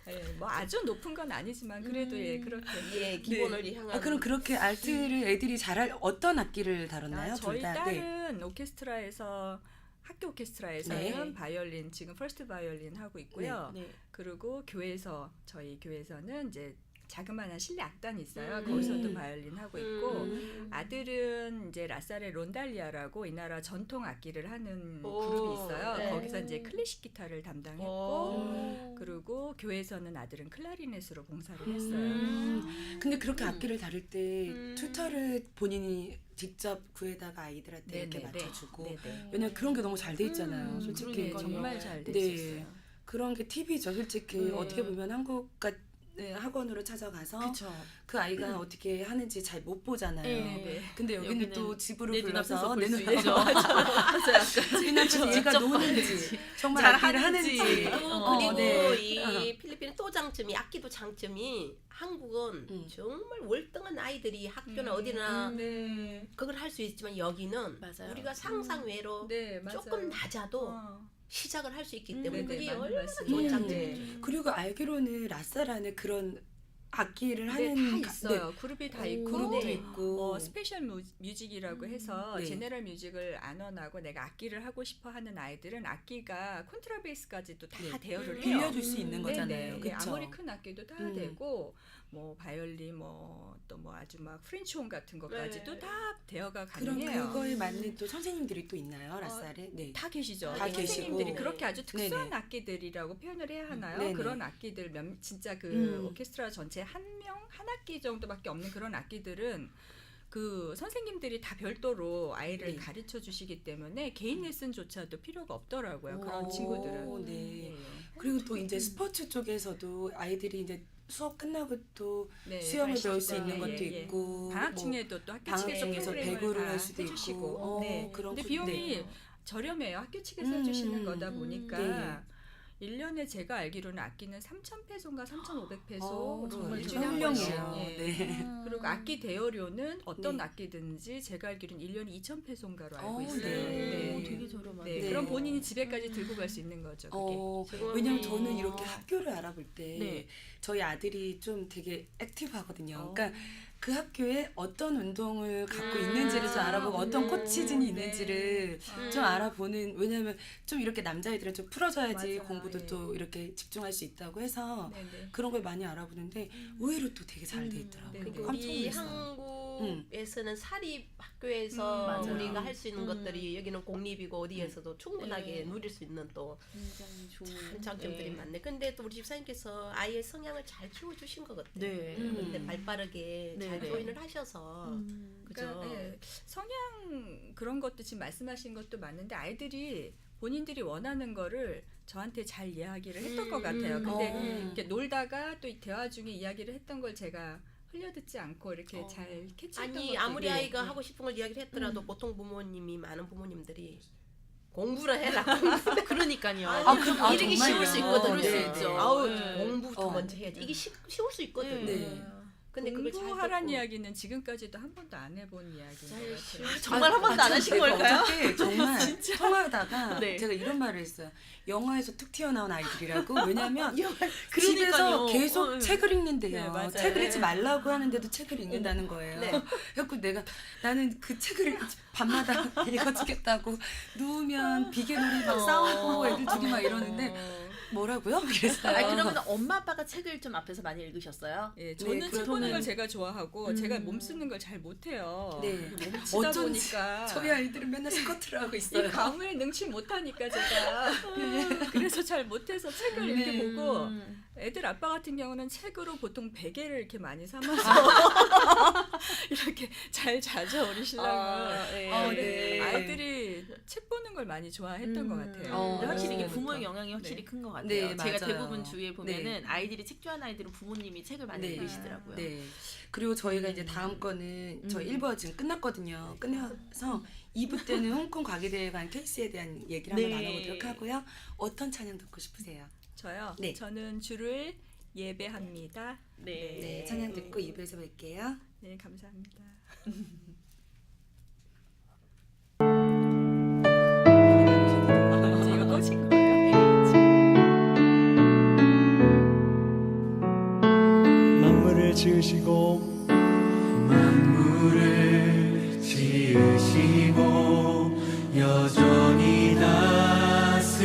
예, 뭐 아주 높은 건 아니지만 그래도 예 그렇게. 예, 기본을 향한. 그럼 그렇게 알트를 애들이 잘할 어떤 악기를 다뤘나요? 저희 둘 다. 딸은 오케스트라에서 학교 오케스트라에서는 네. 바이올린 지금 퍼스트 바이올린 하고 있고요. 네. 그리고 교회에서 저희 교회에서는 이제 자그마한 실내 악단이 있어요. 음. 거기서도 바이올린 하고 있고 음. 아들은 이제 라살의 론달리아라고 이 나라 전통 악기를 하는 오, 그룹이 있어요. 네. 거기서 이제 클래식 기타를 담당했고 오. 그리고 교회에서는 아들은 클라리넷으로 봉사를 했어요. 근데 그렇게 악기를 다룰 때 음. 튜터를 본인이 직접 구해다가 아이들한테 이렇게 네네네. 맞춰주고 네네. 왜냐면 그런 게 너무 잘 돼 있잖아요. 솔직히 그러니까요. 정말 잘 돼 네. 있었어요. 그런 게 팁이죠. 솔직히 네. 어떻게 보면 한국 같은 학원으로 찾아가서 그렇죠. 그 아이가 어떻게 하는지 잘 못 보잖아요. 네. 근데 여기는 여기는 또 집으로 내 불러서 눈앞에서 볼 수 눈앞에서 있죠. 맞아, 약간 그냥 저 애가 직접 노는지 정말 잘 악기를 하는지. 하는지 그리고 네. 이 필리핀의 또 장점이 악기도 장점이 한국은 정말 월등한 아이들이 학교나 어디나 네. 그걸 할 수 있지만 여기는 맞아요. 우리가 상상 외로 네, 맞아요. 조금 낮아도 어. 시작을 할 수 있기 때문에 네네, 그게 맞는 얼마나 말씀이에요. 좋은 음. 장점이죠. 그리고 알기로는 라살 안에 그런 악기를 네, 하는 다 있어요. 그룹이 다 있고 그룹도 네. 있고 스페셜 뮤직이라고 해서 네. 제네럴 뮤직을 안 원하고 내가 악기를 하고 싶어 하는 아이들은 악기가 콘트라베이스까지도 다 네. 대여를 해요. 빌려줄 수 있는 네, 거잖아요. 네. 그쵸? 아무리 큰 악기도 다 음. 되고 뭐 바이올린 뭐 또 뭐 아주 막 프렌치홈 같은 것까지도 네. 다 대여가 그럼 가능해요. 그거에 맞는 또 선생님들이 또 있나요? 라살에? 네. 다 계시죠. 다 선생님들이 계시고. 그렇게 아주 특수한 네네. 악기들이라고 표현을 해야 하나요? 네네. 그런 악기들 진짜 그 오케스트라 전체 한 학기 정도밖에 없는 그런 악기들은 그 선생님들이 다 별도로 아이를 네. 가르쳐 주시기 때문에 개인 레슨조차도 필요가 없더라고요. 그런 오, 친구들은. 네. 예. 그리고 또 이제 스포츠 쪽에서도 아이들이 이제 수업 끝나고 또 네, 수영을 배울 수 발시티나, 있는 것도 예, 예. 있고 방학 뭐 중에도 또 학교 방학 측에서 중에서 프로그램을 배구를 다 할 수도 해주시고. 있고 네. 그런 근데 거- 비용이 네. 저렴해요. 학교 측에서 해주시는 거다 보니까 네. 1년에 제가 알기로는 악기는 3,000페소인가 3,500페소로 정말 일주일에 한 훌륭해요. 번씩. 예. 네. 그리고 악기 대여료는 어떤 네. 악기든지 제가 알기로는 1년에 2,000페소인가로 알고 어, 있어요. 네. 오, 되게 저렴하네. 네, 네. 그럼 본인이 집에까지 들고 갈 수 있는 거죠. 그게. 왜냐면 저는 이렇게 학교를 알아볼 때 네. 저희 아들이 좀 되게 액티브하거든요. 어. 그러니까 그 학교에 어떤 운동을 갖고 있는지를 좀 알아보고 어떤 코치진이 있는지를 좀 알아보는 왜냐면 좀 이렇게 남자애들은 좀 풀어줘야지 맞아요. 공부도 예. 또 이렇게 집중할 수 있다고 해서 네네. 그런 걸 많이 알아보는데 의외로 또 되게 잘 돼 있더라고요. 네, 그리고 깜짝 우리 놀랐어요. 대구에서는 사립 학교에서 맞아요. 우리가 할 수 있는 것들이 여기는 공립이고 어디에서도 충분하게 누릴 수 있는 또 굉장히 좋은 장점들이 많네. 근데 또 우리 집사님께서 아이의 성향을 잘 키워주신 것 같아요. 네. 근데 발빠르게 잘 네. 조인을 하셔서 그죠. 그러니까, 예, 성향 그런 것도 지금 말씀하신 것도 맞는데 아이들이 본인들이 원하는 거를 저한테 잘 이야기를 했던 것 같아요. 근데 이렇게 놀다가 또 대화 중에 이야기를 했던 걸 제가 흘려듣지 않고 이렇게 잘 캐치했던 아니 것들이 아무리 아이가 네. 하고 싶은 걸 이야기를 했더라도 보통 부모님이 많은 부모님들이 공부를 해라. 그러니까요. 이르기 정말요? 쉬울 수 있거든요. 네, 수 있죠. 아우 네. 공부부터 어. 먼저 해야지. 이게 쉬울 수 있거든요. 네. 근데 그걸 잘 공부하란 듣고. 이야기는 지금까지도 한 번도 안 해본 이야기인 것 같아요. 정말 한 번도 안 하신 걸까요? 어저께 정말 통화하다가 네. 제가 이런 말을 했어요. 영화에서 툭 튀어나온 아이들이라고. 왜냐면 그러니까요. 집에서 계속 어, 책을 읽는데요. 네, 맞아요. 책을 읽지 말라고 하는데도 책을 읽는다는 거예요. 네. 그래서 나는 그 책을 밤마다 읽어주겠다고 누우면 비계놀이 막 싸우고 애들 둘이 막 이러는데 뭐라고요? 그랬어요. 아니, 그러면 엄마 아빠가 책을 좀 앞에서 많이 읽으셨어요? 예, 저는 네, 책 보는 그러면은- 걸 제가 좋아하고 제가 몸 쓰는 걸 잘 못해요. 네. 몸치다 어쩐지 보니까 저희 아이들은 맨날 스쿼트를 하고 이 있어요. 감을 능치 못하니까 제가 그래서 잘 못해서 책을 이렇게 네. 보고 애들 아빠 같은 경우는 책으로 보통 베개를 이렇게 많이 삼아서 이렇게 잘 자죠 우리 신랑은. 네. 아이들이 책 보는 걸 많이 좋아했던 것 같아요. 근데 확실히 이게 어, 부모의 그러니까. 영향이 확실히 큰 것 같아요. 네, 제가 맞아요. 대부분 주위에 보면은 네. 아이들이 책 좋아하는 아이들은 부모님이 책을 많이 네. 읽으시더라고요. 네. 그리고 저희가 이제 다음 거는 저 1부가 지금 끝났거든요. 끝나서 2부 때는 홍콩 과기대회에 관한 케이스에 대한 얘기를 한번 네. 나눠보도록 하고요. 어떤 찬양 듣고 싶으세요? 저요. 네. 저는 주를 예배합니다. 네. 네, 찬양 듣고 2부에서 뵐게요. 네, 감사합니다. 이제 이거 꺼진 거예요? 만물을 지으시고 만물을 지으시고 여전히 다스리는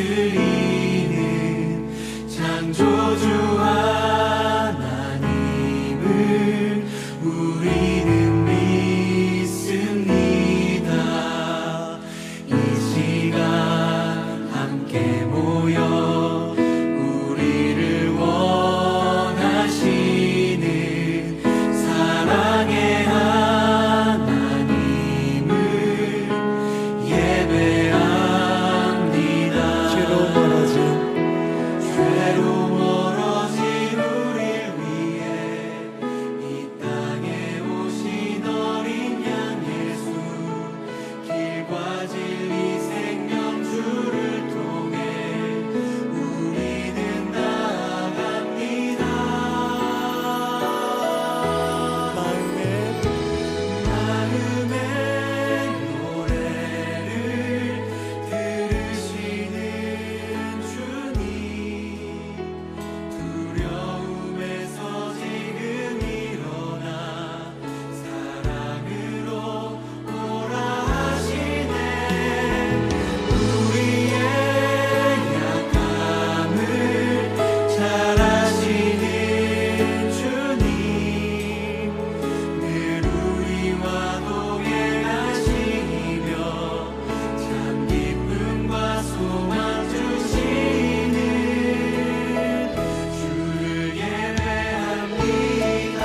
창조주 하나님을 우리는 믿습니다. 이 시간 함께 모여 우리를 원하시는 사랑의 하나님을 예배합니다. 죄로 멀어진 우릴 위해 이 땅에 오신 어린 양 예수, 길과 진리 생명주를 통해 우리는 나아갑니다. 마음의 노래를 들으시는 주님, 두려움에서 지금 일어나 사랑으로 오라 하시네. 우리의 약함을 잘 아시는 주님, 늘 우리와 동행하시며 참 기쁨과 소망 주시는 주를 예배합니다.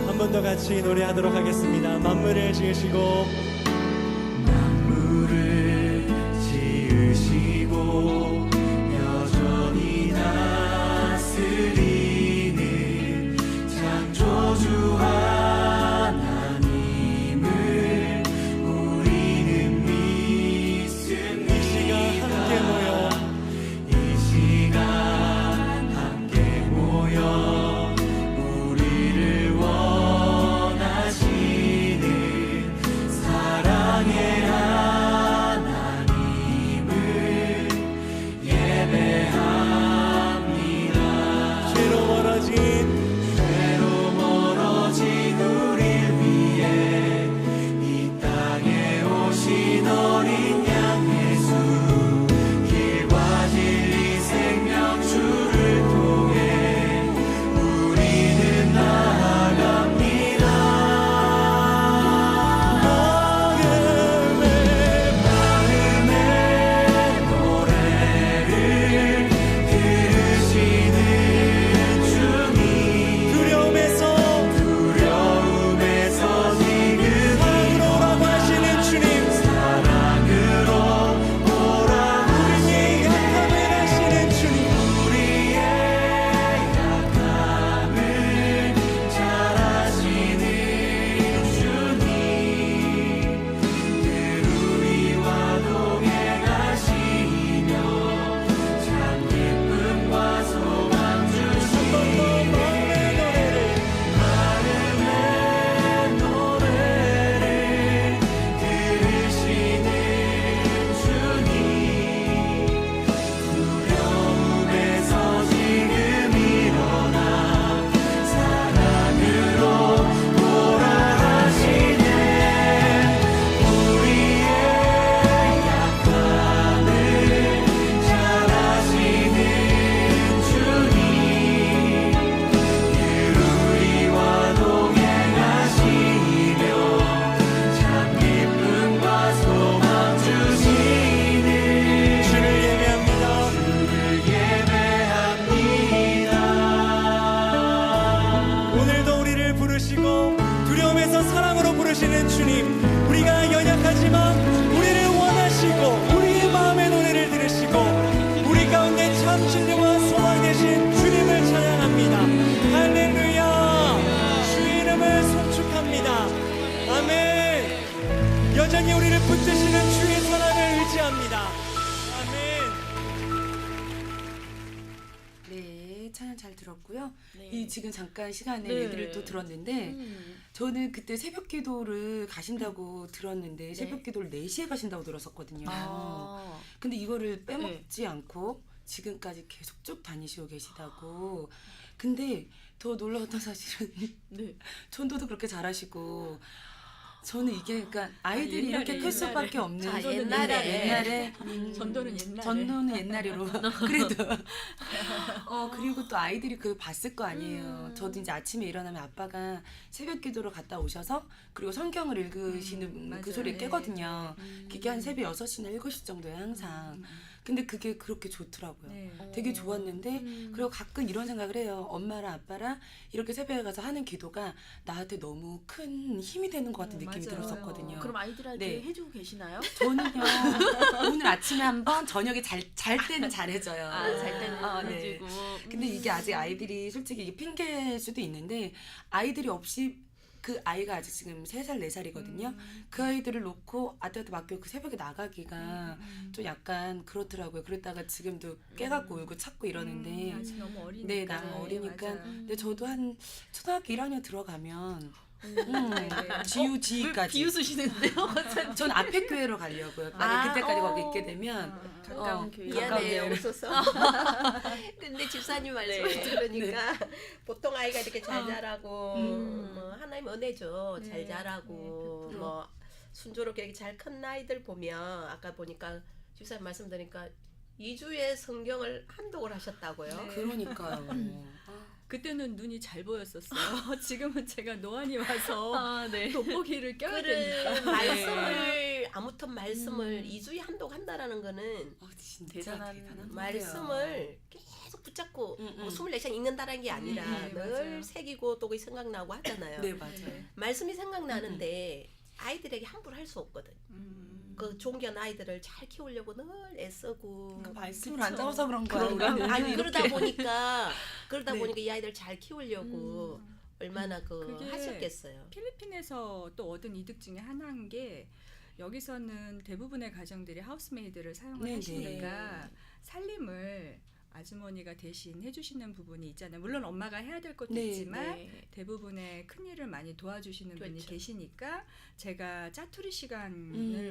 한 번 더 같이 노래하도록 하겠습니다. 만물을 지으시고 만물을 지으시고 여전히 다스리는 창조주 하나님을 우리는 믿습니다. 이 시간 함께 모여 이 시간 함께 모여 우리를 원하시는 붙드시는 주님, 우리가 연약하지만 우리를 원하시고 우리의 마음의 노래를 들으시고 우리 가운데 참 진리와 소망 되신 주님을 찬양합니다. 할렐루야. 주의 이름을 송축합니다. 아멘. 여전히 우리를 붙드시는 주의 선함을 의지합니다. 아멘. 네, 찬양 잘 들었고요. 네. 이 지금 잠깐 시간에 네. 얘기를 또 들었는데 저는 그때 새벽 기도를 가신다고 들었는데 새벽 기도를 4시에 가신다고 들었었거든요. 아. 근데 이거를 빼먹지 않고 지금까지 계속 쭉 다니시고 계시다고. 근데 더 놀라웠던 사실은 네. 전도도 그렇게 잘하시고 저는 이게 그러니까 아이들이 옛날에, 이렇게 클 수밖에 없는 아, 옛날에 전도는 옛날에. 전도는 옛날이로 그래도 그리고 또 아이들이 그걸 봤을 거 아니에요. 저도 이제 아침에 일어나면 아빠가 새벽 기도로 갔다 오셔서 그리고 성경을 읽으시는 그 맞아요. 소리를 네. 깨거든요. 그게 한 새벽 6시나 7시 정도에 항상. 근데 그게 그렇게 좋더라고요. 네. 되게 좋았는데 그리고 가끔 이런 생각을 해요. 엄마랑 아빠랑 이렇게 새벽에 가서 하는 기도가 나한테 너무 큰 힘이 되는 것 같은 느낌이 맞아요. 들었었거든요. 그럼 아이들한테 네. 해주고 계시나요? 저는요 오늘 아침에 한번 저녁에 잘 때는 잘해줘요. 잘 때는 네. 해주고. 근데 이게 아직 아이들이 솔직히 이게 핑계일 수도 있는데 아이들이 없이 그 아이가 아직 지금 3살 4살이거든요. 그 아이들을 놓고 아들한테 맡겨 그 새벽에 나가기가 좀 약간 그렇더라고요. 그랬다가 지금도 깨갖고 울고 찾고 이러는데 아직 너무 어리니까. 네, 너무 어리니까. 맞아요. 근데 저도 한 초등학교 1학년 들어가면 네. 지유지까지. 비웃으시는데요? 전 앞에 교회로 가려고요. 만약 그때까지 거기 있게 되면 가까운 교회. 미안해 가까운 없어서. 근데 집사님 말씀을 네. 들으니까 보통 아이가 이렇게 잘 자라고 뭐 하나님 은혜죠. 네. 잘 자라고 네, 뭐 순조롭게 이렇게 잘 큰 아이들 보면 아까 보니까 집사님 말씀 드리니까 2주에 성경을 한독을 하셨다고요. 네. 그러니까요. 그때는 눈이 잘 보였었어요. 지금은 제가 노안이 와서 아, 네. 돋보기를 껴야 그를 되니까. 말씀을 아무튼 말씀을 2주에 한독 한다라는 거는 진짜 대단한 대단한 말씀을 계속 붙잡고 뭐 24시간 읽는다는 게 아니라 네, 늘 맞아요. 새기고 또 그게 생각나고 하잖아요. 네, 맞아요. 네. 말씀이 생각나는데 아이들에게 함부로 할 수 없거든. 그 존귀한 아이들을 잘 키우려고 늘 애쓰고 그 말씀을 안 잡아서 그런 거야. 그런가? 우리는. 아니 그러다 보니까 네. 이 아이들 잘 키우려고 얼마나 그게 하셨겠어요. 필리핀에서 또 얻은 이득 중에 하나인 게 여기서는 대부분의 가정들이 하우스메이드를 사용을 네네. 하시니까 살림을 아주머니가 대신 해주시는 부분이 있잖아요. 물론 엄마가 해야 될 것도 네, 있지만 네. 대부분의 큰일을 많이 도와주시는 분이 그렇죠. 계시니까 제가 짜투리 시간을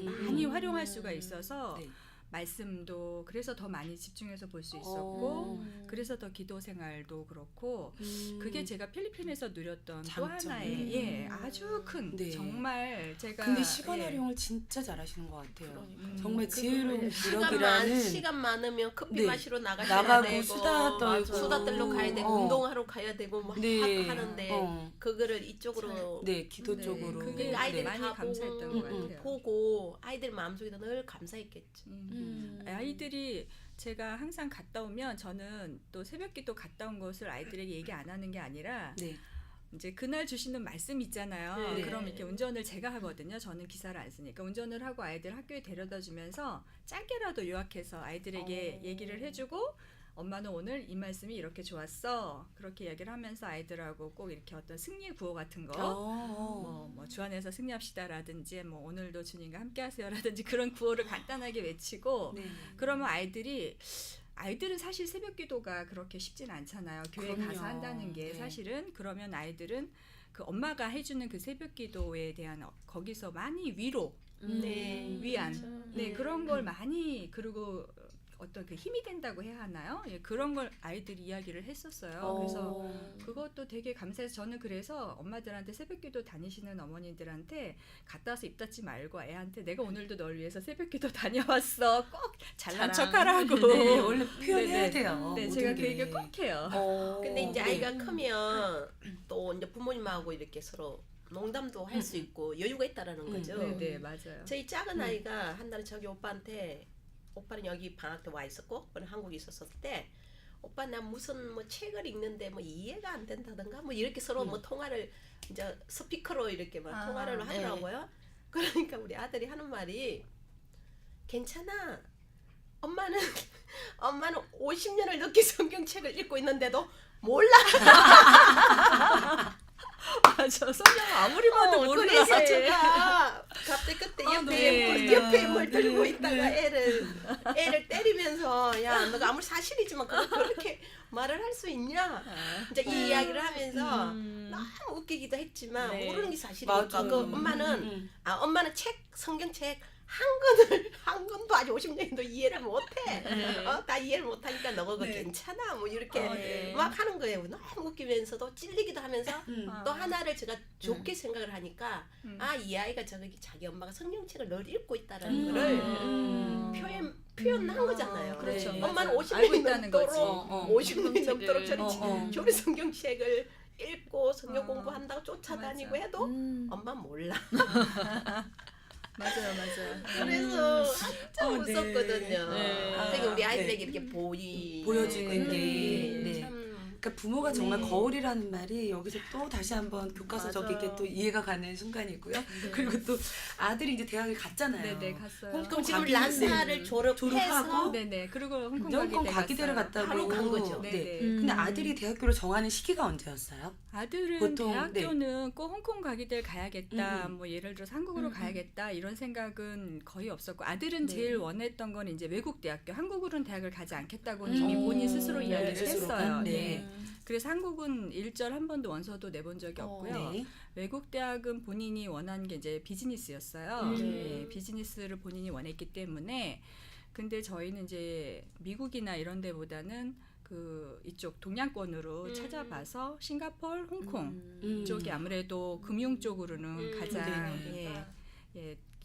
음. 많이 활용할 수가 있어서 네. 말씀도 그래서 더 많이 집중해서 볼 수 있었고 그래서 더 기도 생활도 그렇고 그게 제가 필리핀에서 누렸던 또 장점. 하나의 아주 큰 네. 정말 제가 근데 시간 예. 활용을 진짜 잘하시는 것 같아요. 그러니까요. 정말 지혜로운 시간, 무력이라는 시간 많으면 커피 네. 마시러 나가셔야 나가고 되고 수다 떨고 수다 떨러 가야 되고 운동하러 가야 되고 뭐 네. 하는데 그거를 이쪽으로 네, 기도 네, 쪽으로. 그게 아이들이 많이 다 감사했던 보고, 것 같아요. 보고 아이들 마음속에도 늘 감사했겠지. 아이들이 제가 항상 갔다 오면 저는 또 새벽기도 갔다 온 것을 아이들에게 얘기 안 하는 게 아니라 네. 이제 그날 주시는 말씀 있잖아요. 네. 그럼 이렇게 운전을 제가 하거든요. 저는 기사를 안 쓰니까 운전을 하고 아이들 학교에 데려다 주면서 짧게라도 요약해서 아이들에게 얘기를 해주고 엄마는 오늘 이 말씀이 이렇게 좋았어. 그렇게 이야기를 하면서 아이들하고 꼭 이렇게 어떤 승리 구호 같은 거 뭐 주 안에서 승리합시다라든지 뭐 오늘도 주님과 함께하세요라든지 그런 구호를 간단하게 외치고 네. 그러면 아이들은 사실 새벽 기도가 그렇게 쉽진 않잖아요. 교회 그럼요. 가서 한다는 게 네. 사실은 그러면 아이들은 그 엄마가 해주는 그 새벽 기도에 대한 거기서 많이 위로, 네. 위안, 그렇죠. 네 그런 걸 많이 그리고 어떤 그 힘이 된다고 해야 하나요? 예, 그런 걸 아이들이 이야기를 했었어요. 그래서 그것도 되게 감사해서 저는 그래서 엄마들한테 새벽기도 다니시는 어머니들한테 갔다 와서 입 닫지 말고 애한테 내가 오늘도 널 위해서 새벽기도 다녀왔어. 꼭 잘난 척하라고. 네, 원래 표현해야 네네. 돼요. 네, 모든 제가 그 게. 얘기를 꼭 해요. 근데 이제 네. 아이가 크면 또 이제 부모님하고 이렇게 서로 농담도 할 수 있고 여유가 있다라는 거죠. 네, 네, 맞아요. 저희 작은 아이가 한 달에 저기 오빠한테 오빠는 여기 방학 때 와 있었고 오빠는 한국에 있었을 때 오빠 나 무슨 뭐 책을 읽는데 뭐 이해가 안 된다든가 뭐 이렇게 서로 뭐 통화를 이제 스피커로 이렇게 막 아, 통화를 네. 하더라고요. 그러니까 우리 아들이 하는 말이 괜찮아. 엄마는 50년을 넘게 성경책을 읽고 있는데도 몰라. 맞아. 성경 아무리 봐도 모르는 그래서 애. 제가 갑자기 그때 옆에 뭘 들고 있다가 애를 때리면서 야 너가 아무리 사실이지만 그렇게 말을 할 수 있냐 이제 이 이야기를 하면서 너무 웃기기도 했지만 네. 모르는 게 사실이니까 맞아. 그 엄마는 성경책 한 권도 아직 50년도 이해를 못해. 다 이해를 못하니까 너 그거 괜찮아. 뭐 이렇게 네. 막 하는 거예요. 너무 웃기면서도 찔리기도 하면서 또 하나를 제가 좋게 생각을 하니까 이 아이가 자기 엄마가 성경책을 늘 읽고 있다는 거를 표현한 거잖아요. 그렇죠. 네. 엄마는 알고 50년이 있다는 거지. 넘도록 50년이 넘도록 성경책을. 저리 성경책을 읽고 성경 공부한다고 쫓아다니고 맞아. 해도 엄마 몰라. 맞아요. 그래서 한참 네. 웃었거든요. 네. 그러니까 우리 아이들에게 네. 이렇게 보여주고 네. 있는 게. 네. 참 그러니까 부모가 정말 네. 거울이라는 말이 여기서 또 다시 한번 교과서적이게 또 이해가 가는 순간이고요. 그리고 또 아들이 이제 대학을 갔잖아요. 네네 갔어요. 홍콩 지금 가기 란사를 졸업하고 졸업해서 네네. 그리고 홍콩 홍콩 가기대 가기대를 갔어요. 갔다고. 바로 간 거죠. 네. 네네. 근데 아들이 대학교를 정하는 시기가 언제였어요? 아들은 보통, 대학교는 꼭 홍콩 가기대를 가야겠다. 음. 뭐 예를 들어서 한국으로 가야겠다 이런 생각은 거의 없었고 아들은 네. 제일 원했던 건 이제 외국 대학교. 한국으로는 대학을 가지 않겠다고는 이미 본인 스스로 이야기를 스스로가? 했어요. 네. 네. 그래서 한국은 일절 한 번도 원서도 내본 적이 없고요. 네. 외국 대학은 본인이 원한 게 이제 비즈니스였어요. 네, 비즈니스를 본인이 원했기 때문에 근데 저희는 이제 미국이나 이런 데보다는 그 이쪽 동양권으로 찾아봐서 싱가포르, 홍콩 쪽이 아무래도 금융 쪽으로는 가장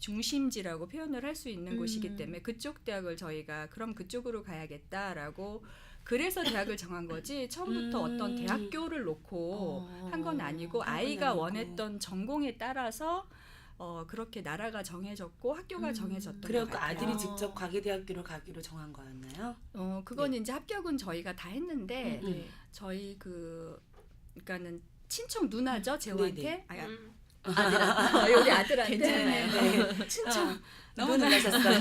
중심지라고 표현을 할 수 있는 곳이기 때문에 그쪽 대학을 저희가 그럼 그쪽으로 가야겠다라고 그래서 대학을 정한 거지 처음부터 어떤 대학교를 놓고 한 건 아니고 아이가 원했던 전공에 따라서 그렇게 나라가 정해졌고 학교가 정해졌던 것 그래갖고 같아요. 아들이 직접 과기대학교를 가기로 정한 거였나요? 그건 이제 합격은 저희가 다 했는데 네. 저희 그러니까는 친척 누나죠 재호한테 우리 아들한테 네. 친척 너무 놀라셨어요.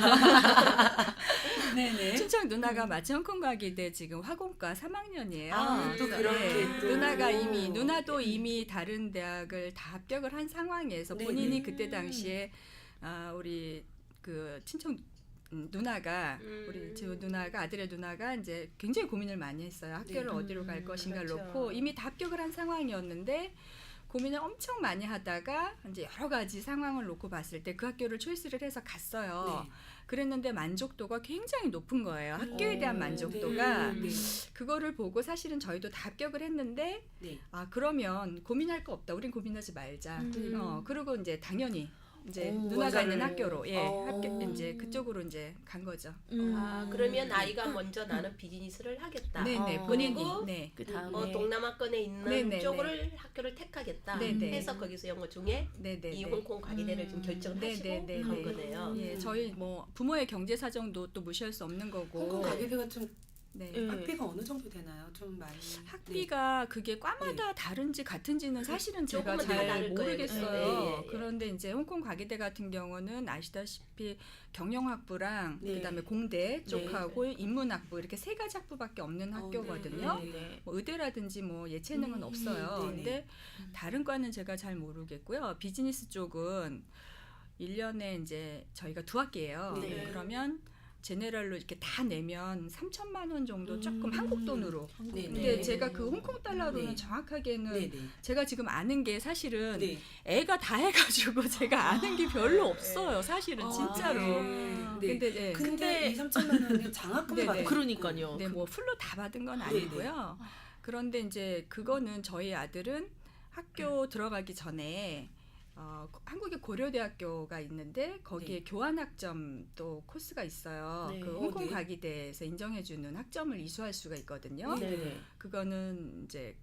네네. 친척 누나가 마침 홍콩 가기대 지금 화공과 3학년이에요. 또 그렇게 또. 누나도 이미 다른 대학을 다 합격을 한 상황에서 네네. 본인이 그때 당시에 우리 그 친척 누나가 우리 제 누나가 아들의 누나가 이제 굉장히 고민을 많이 했어요. 학교를 어디로 갈 것인가를 그렇죠. 놓고 이미 다 합격을 한 상황이었는데 고민을 엄청 많이 하다가 이제 여러 가지 상황을 놓고 봤을 때 그 학교를 초이스를 해서 갔어요. 네. 그랬는데 만족도가 굉장히 높은 거예요. 학교에 대한 만족도가. 네. 그거를 보고 사실은 저희도 다 합격을 했는데 네. 그러면 고민할 거 없다. 우린 고민하지 말자. 그리고 이제 당연히 이제 오, 누나가 원서를. 있는 학교로 어. 이제 그쪽으로 이제 간 거죠. 그러면 아이가 먼저 나는 비즈니스를 하겠다. 네네 어. 본인이 그리고 네. 그 다음에 동남아권에 있는 네네네. 쪽을 학교를 택하겠다. 네네. 해서 거기서 영어 중에 네네. 이 홍콩 가기대를 좀 결정을 하시고 네네네. 간 거네요. 예, 저희 뭐 부모의 경제 사정도 또 무시할 수 없는 거고. 홍콩 가기대가 좀 네. 학비가 어느 정도 되나요? 좀 많이. 학비가 그게 과마다 다른지 같은지는 사실은 제가 조금은 다 잘 다를 거예요. 모르겠어요. 예. 그런데 이제 홍콩 가기대 같은 경우는 아시다시피 경영학부랑 네. 그다음에 공대 쪽하고 인문학부 이렇게 세 가지 학부밖에 없는 학교거든요. 네. 뭐 의대라든지 뭐 예체능은 없어요. 네. 근데 다른 과는 제가 잘 모르겠고요. 비즈니스 쪽은 1년에 이제 저희가 2학기예요. 네. 그러면 제네럴로 이렇게 다 내면 3천만 원 정도 조금 한국 돈으로. 네. 근데 제가 그 홍콩 달러로는 네. 정확하게는 네. 제가 지금 아는 게 사실은 네. 애가 다 해가지고 제가 아는 게 별로 없어요. 사실은 진짜로. 네. 근데 네. 근데 2-3천만 원은 장학금을 네네. 받고 그러니까요. 네, 뭐 풀로 다 받은 건 네, 아니고요. 그런데 이제 그거는 저희 아들은 학교 들어가기 전에 한국에 고려대학교가 있는데 거기에 네. 교환학점 또 코스가 있어요. 네. 그 홍콩 네. 가기대에서 인정해주는 학점을 이수할 수가 있거든요. 네. 그거는 이제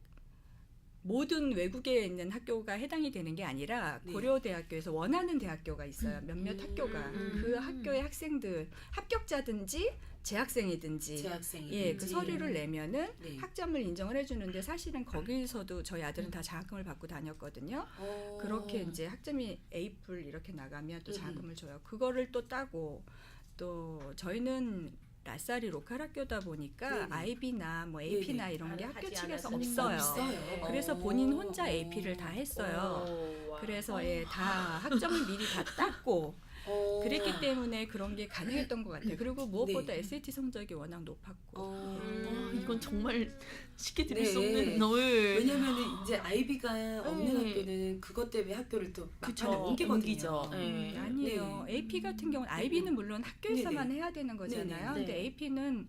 모든 외국에 있는 학교가 해당이 되는 게 아니라 네. 고려대학교에서 원하는 대학교가 있어요. 몇몇 학교가 그 학교의 학생들 합격자든지 재학생이든지 재학생이 예, 그 서류를 내면은 네. 학점을 인정을 해주는데 사실은 거기서도 저희 아들은 다 장학금을 받고 다녔거든요. 그렇게 이제 학점이 A+ 이렇게 나가면 또 장학금을 줘요. 그거를 또 따고 또 저희는 라사리 로컬 학교다 보니까 네네. IB나 뭐 AP나 이런 게 하지 학교 측에서 않았으니까. 없어요. 그래서 본인 혼자 AP를 다 했어요. 그래서 예, 다 학점을 미리 다 땄고 그랬기 때문에 그런 게 가능했던 것 같아요. 그리고 무엇보다 네. SAT 성적이 워낙 높았고 이건 정말 쉽게 드릴 네. 수 없는 널. 왜냐면은 이제 아이비가 없는 네. 학교는 그것 때문에 학교를 또 그쵸, 막판에 옮기거든요. 옮기죠. 네. 아니에요. 네. AP 같은 경우는 IB는 물론 학교에서만 해야 되는 거잖아요. 네네. 근데 네. AP는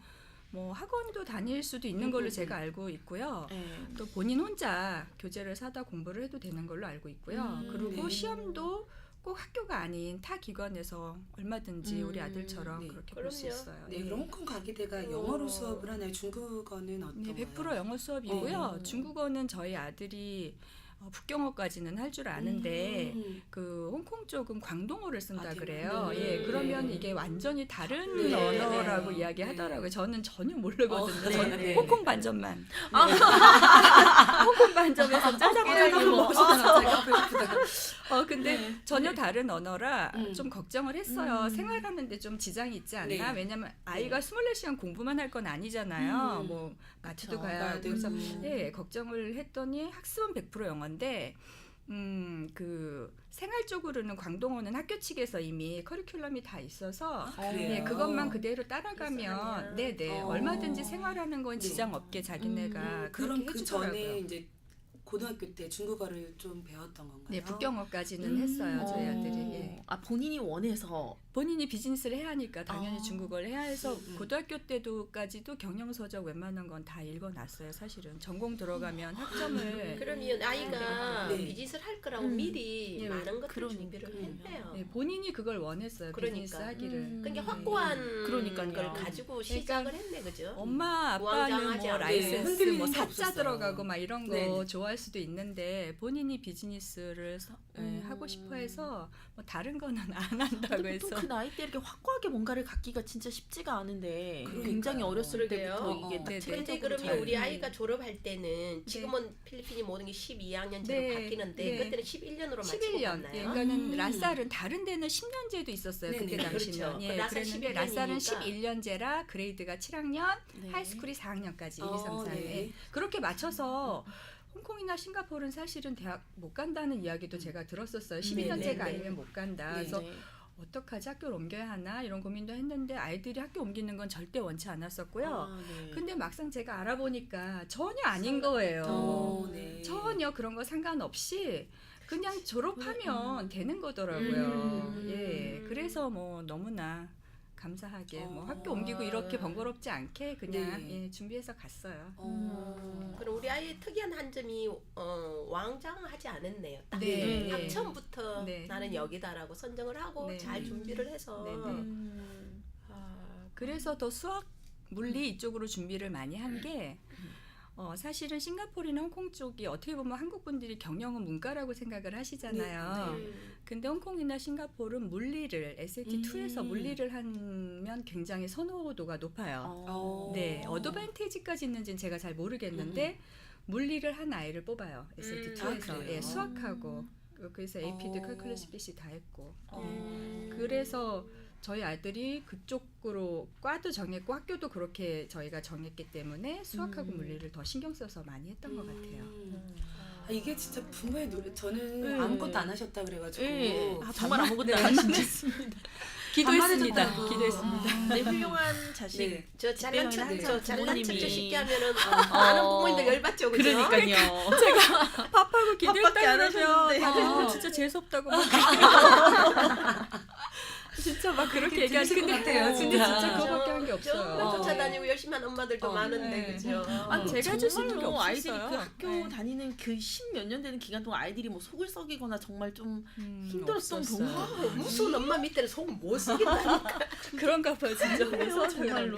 뭐 학원도 다닐 수도 있는 걸로 제가 알고 있고요. 네. 또 본인 혼자 교재를 사다 공부를 해도 되는 걸로 알고 있고요. 그리고 네. 시험도 꼭 학교가 아닌 타 기관에서 얼마든지 우리 아들처럼 네. 그렇게 볼 수 그럼요. 있어요. 네, 그럼 홍콩 가기대가 영어로 수업을 하나요? 중국어는 어떤가요? 네, 100% 영어 수업이고요. 중국어는 저희 아들이 북경어까지는 할 줄 아는데 그 홍콩 쪽은 광동어를 쓴다 아, 그래요. 네. 예, 그러면 네. 이게 완전히 다른 네. 언어라고 네. 이야기하더라고요. 저는 전혀 모르거든요. 네. 저는 네. 홍콩 반점만. 홍콩 반점에서 짜장면 먹어서. 근데 전혀 다른 언어라 좀 걱정을 했어요. 생활하는데 좀 지장이 있지 않나? 네. 왜냐면 아이가 24시간 공부만 할 건 아니잖아요. 뭐 마트도 가야 하고 그래서 예, 걱정을 했더니 학습은 100% 영어인데 그 생활 쪽으로는 광동어는 학교 측에서 이미 커리큘럼이 다 있어서 그래요? 네, 그것만 그대로 따라가면 네네 얼마든지 생활하는 건 지장 없게 자기네가 그럼 그렇게 그 해주더라고요. 전에 이제 고등학교 때 중국어를 좀 배웠던 건가요? 네, 북경어까지는 했어요 저희 아들이. 예. 아 본인이 원해서 본인이 비즈니스를 해야 하니까 당연히 아. 중국어를 해야 해서 고등학교 때도까지도 경영서적 웬만한 건 다 읽어놨어요. 사실은 전공 들어가면 학점을 그러면 아이가 네. 비즈니스를 할 거라고 미리 예, 많은 것들 그러니까. 준비를 했대요. 네, 본인이 그걸 원했어요. 그러니까. 비즈니스 하기를. 그러니까 확고한 그러니까요. 걸 가지고 시작을 했네, 그죠? 엄마 아빠는 우왕좌왕하지 뭐 않게. 라이센스 흔들리는 뭐 게 사자 없었어요. 들어가고 막 이런 거 네. 좋아할 수도 있는데 본인이 비즈니스를 하고 싶어해서 뭐 다른 거는 안 한다고 근데 보통 해서 그 나이 때 이렇게 확고하게 뭔가를 갖기가 진짜 쉽지가 않은데 그러니까요. 굉장히 어렸을 그러게요. 때부터 이게 딱 네, 네. 근데 체계적으로 그러면 우리 잘 아이가 졸업할 때는 지금은 필리핀이 모든 게 12학년제로 네, 바뀌는데 네. 그때는 11년으로 맞추고 11년. 갔나요? 예, 그러니까는 라쌀은 다른 데는 10년제도 있었어요. 네네. 그때 당시는. 그렇죠. 예, 라쌀 그랬는데 11년이니까. 라쌀은 11년제라 그레이드가 7학년, 네. 하이스쿨이 4학년까지 1, 2, 3, 4. 네. 그렇게 맞춰서 홍콩이나 싱가포르는 사실은 대학 못 간다는 이야기도 제가 들었었어요. 12년제가 네, 네. 아니면 못 간다. 네, 그래서 네. 어떡하지? 학교를 옮겨야 하나? 이런 고민도 했는데 아이들이 학교 옮기는 건 절대 원치 않았었고요. 아, 네. 근데 막상 제가 알아보니까 전혀 아닌 거예요. 네. 전혀 그런 거 상관없이 그냥 졸업하면 되는 거더라고요. 예, 그래서 뭐 너무나 감사하게 뭐 학교 옮기고 이렇게 번거롭지 않게 그냥 네. 예, 준비해서 갔어요. 그럼 우리 아이의 특이한 한 점이 왕장하지 않았네요. 딱 네. 학점부터 네. 나는 여기다라고 선정을 하고 네. 잘 준비를 해서 네, 네. 아, 그래서 더 수학, 물리 이쪽으로 준비를 많이 한 게 사실은 싱가포르나 홍콩 쪽이 어떻게 보면 한국 분들이 경영은 문과라고 생각을 하시잖아요. 근데 홍콩이나 싱가포르는 물리를 SAT2에서 물리를 하면 굉장히 선호도가 높아요. 네, 어드밴티지까지 있는지는 제가 잘 모르겠는데 물리를 한 아이를 뽑아요. SAT2에서 아, 그래요? 예, 수학하고 그래서 AP도 캘큘러스 BC 다 했고 네. 그래서 저희 아들이 그쪽으로 과도 정했고 학교도 그렇게 저희가 정했기 때문에 수학하고 물리를 더 신경 써서 많이 했던 것 같아요. 아, 이게 진짜 부모의 노력. 저는 네. 아무것도 안 하셨다 그래가지고 네. 아, 정말 아무것도 안 반만 하셨습니다. 기도했습니다. 반만해졌다고. 기도했습니다. 네, 훌륭한 자식. 네. 저 잘난 척, 항상 저 잘난 부모님이- 척 쉽게 하면은 많은 부모님들 열받죠, 그죠? 그러니까요. 밥하고 기도했다 밥밖에 안 그러면 하셨는데. 다들 진짜 재수없다고 막 진짜 막 그렇게 그렇게 얘기하지. 들으실 것 근데 같아요, 근데 진짜. 진짜 그거밖에 한 게 정말 없어요. 쫓아다니고 열심히 하는 엄마들도 많은데 네. 그죠? 아, 제가 해줄 수 있는 게 정말로 없었어요. 아이들이 그 학교 네. 다니는 그 10몇 년 되는 기간 동안 아이들이 뭐 속을 썩이거나 정말 좀 힘들었던 없었어요. 경우가 무슨 엄마 밑에는 속 못 쓰겠다니까. 그런가 봐요, 진짜. 그래요, 정말로.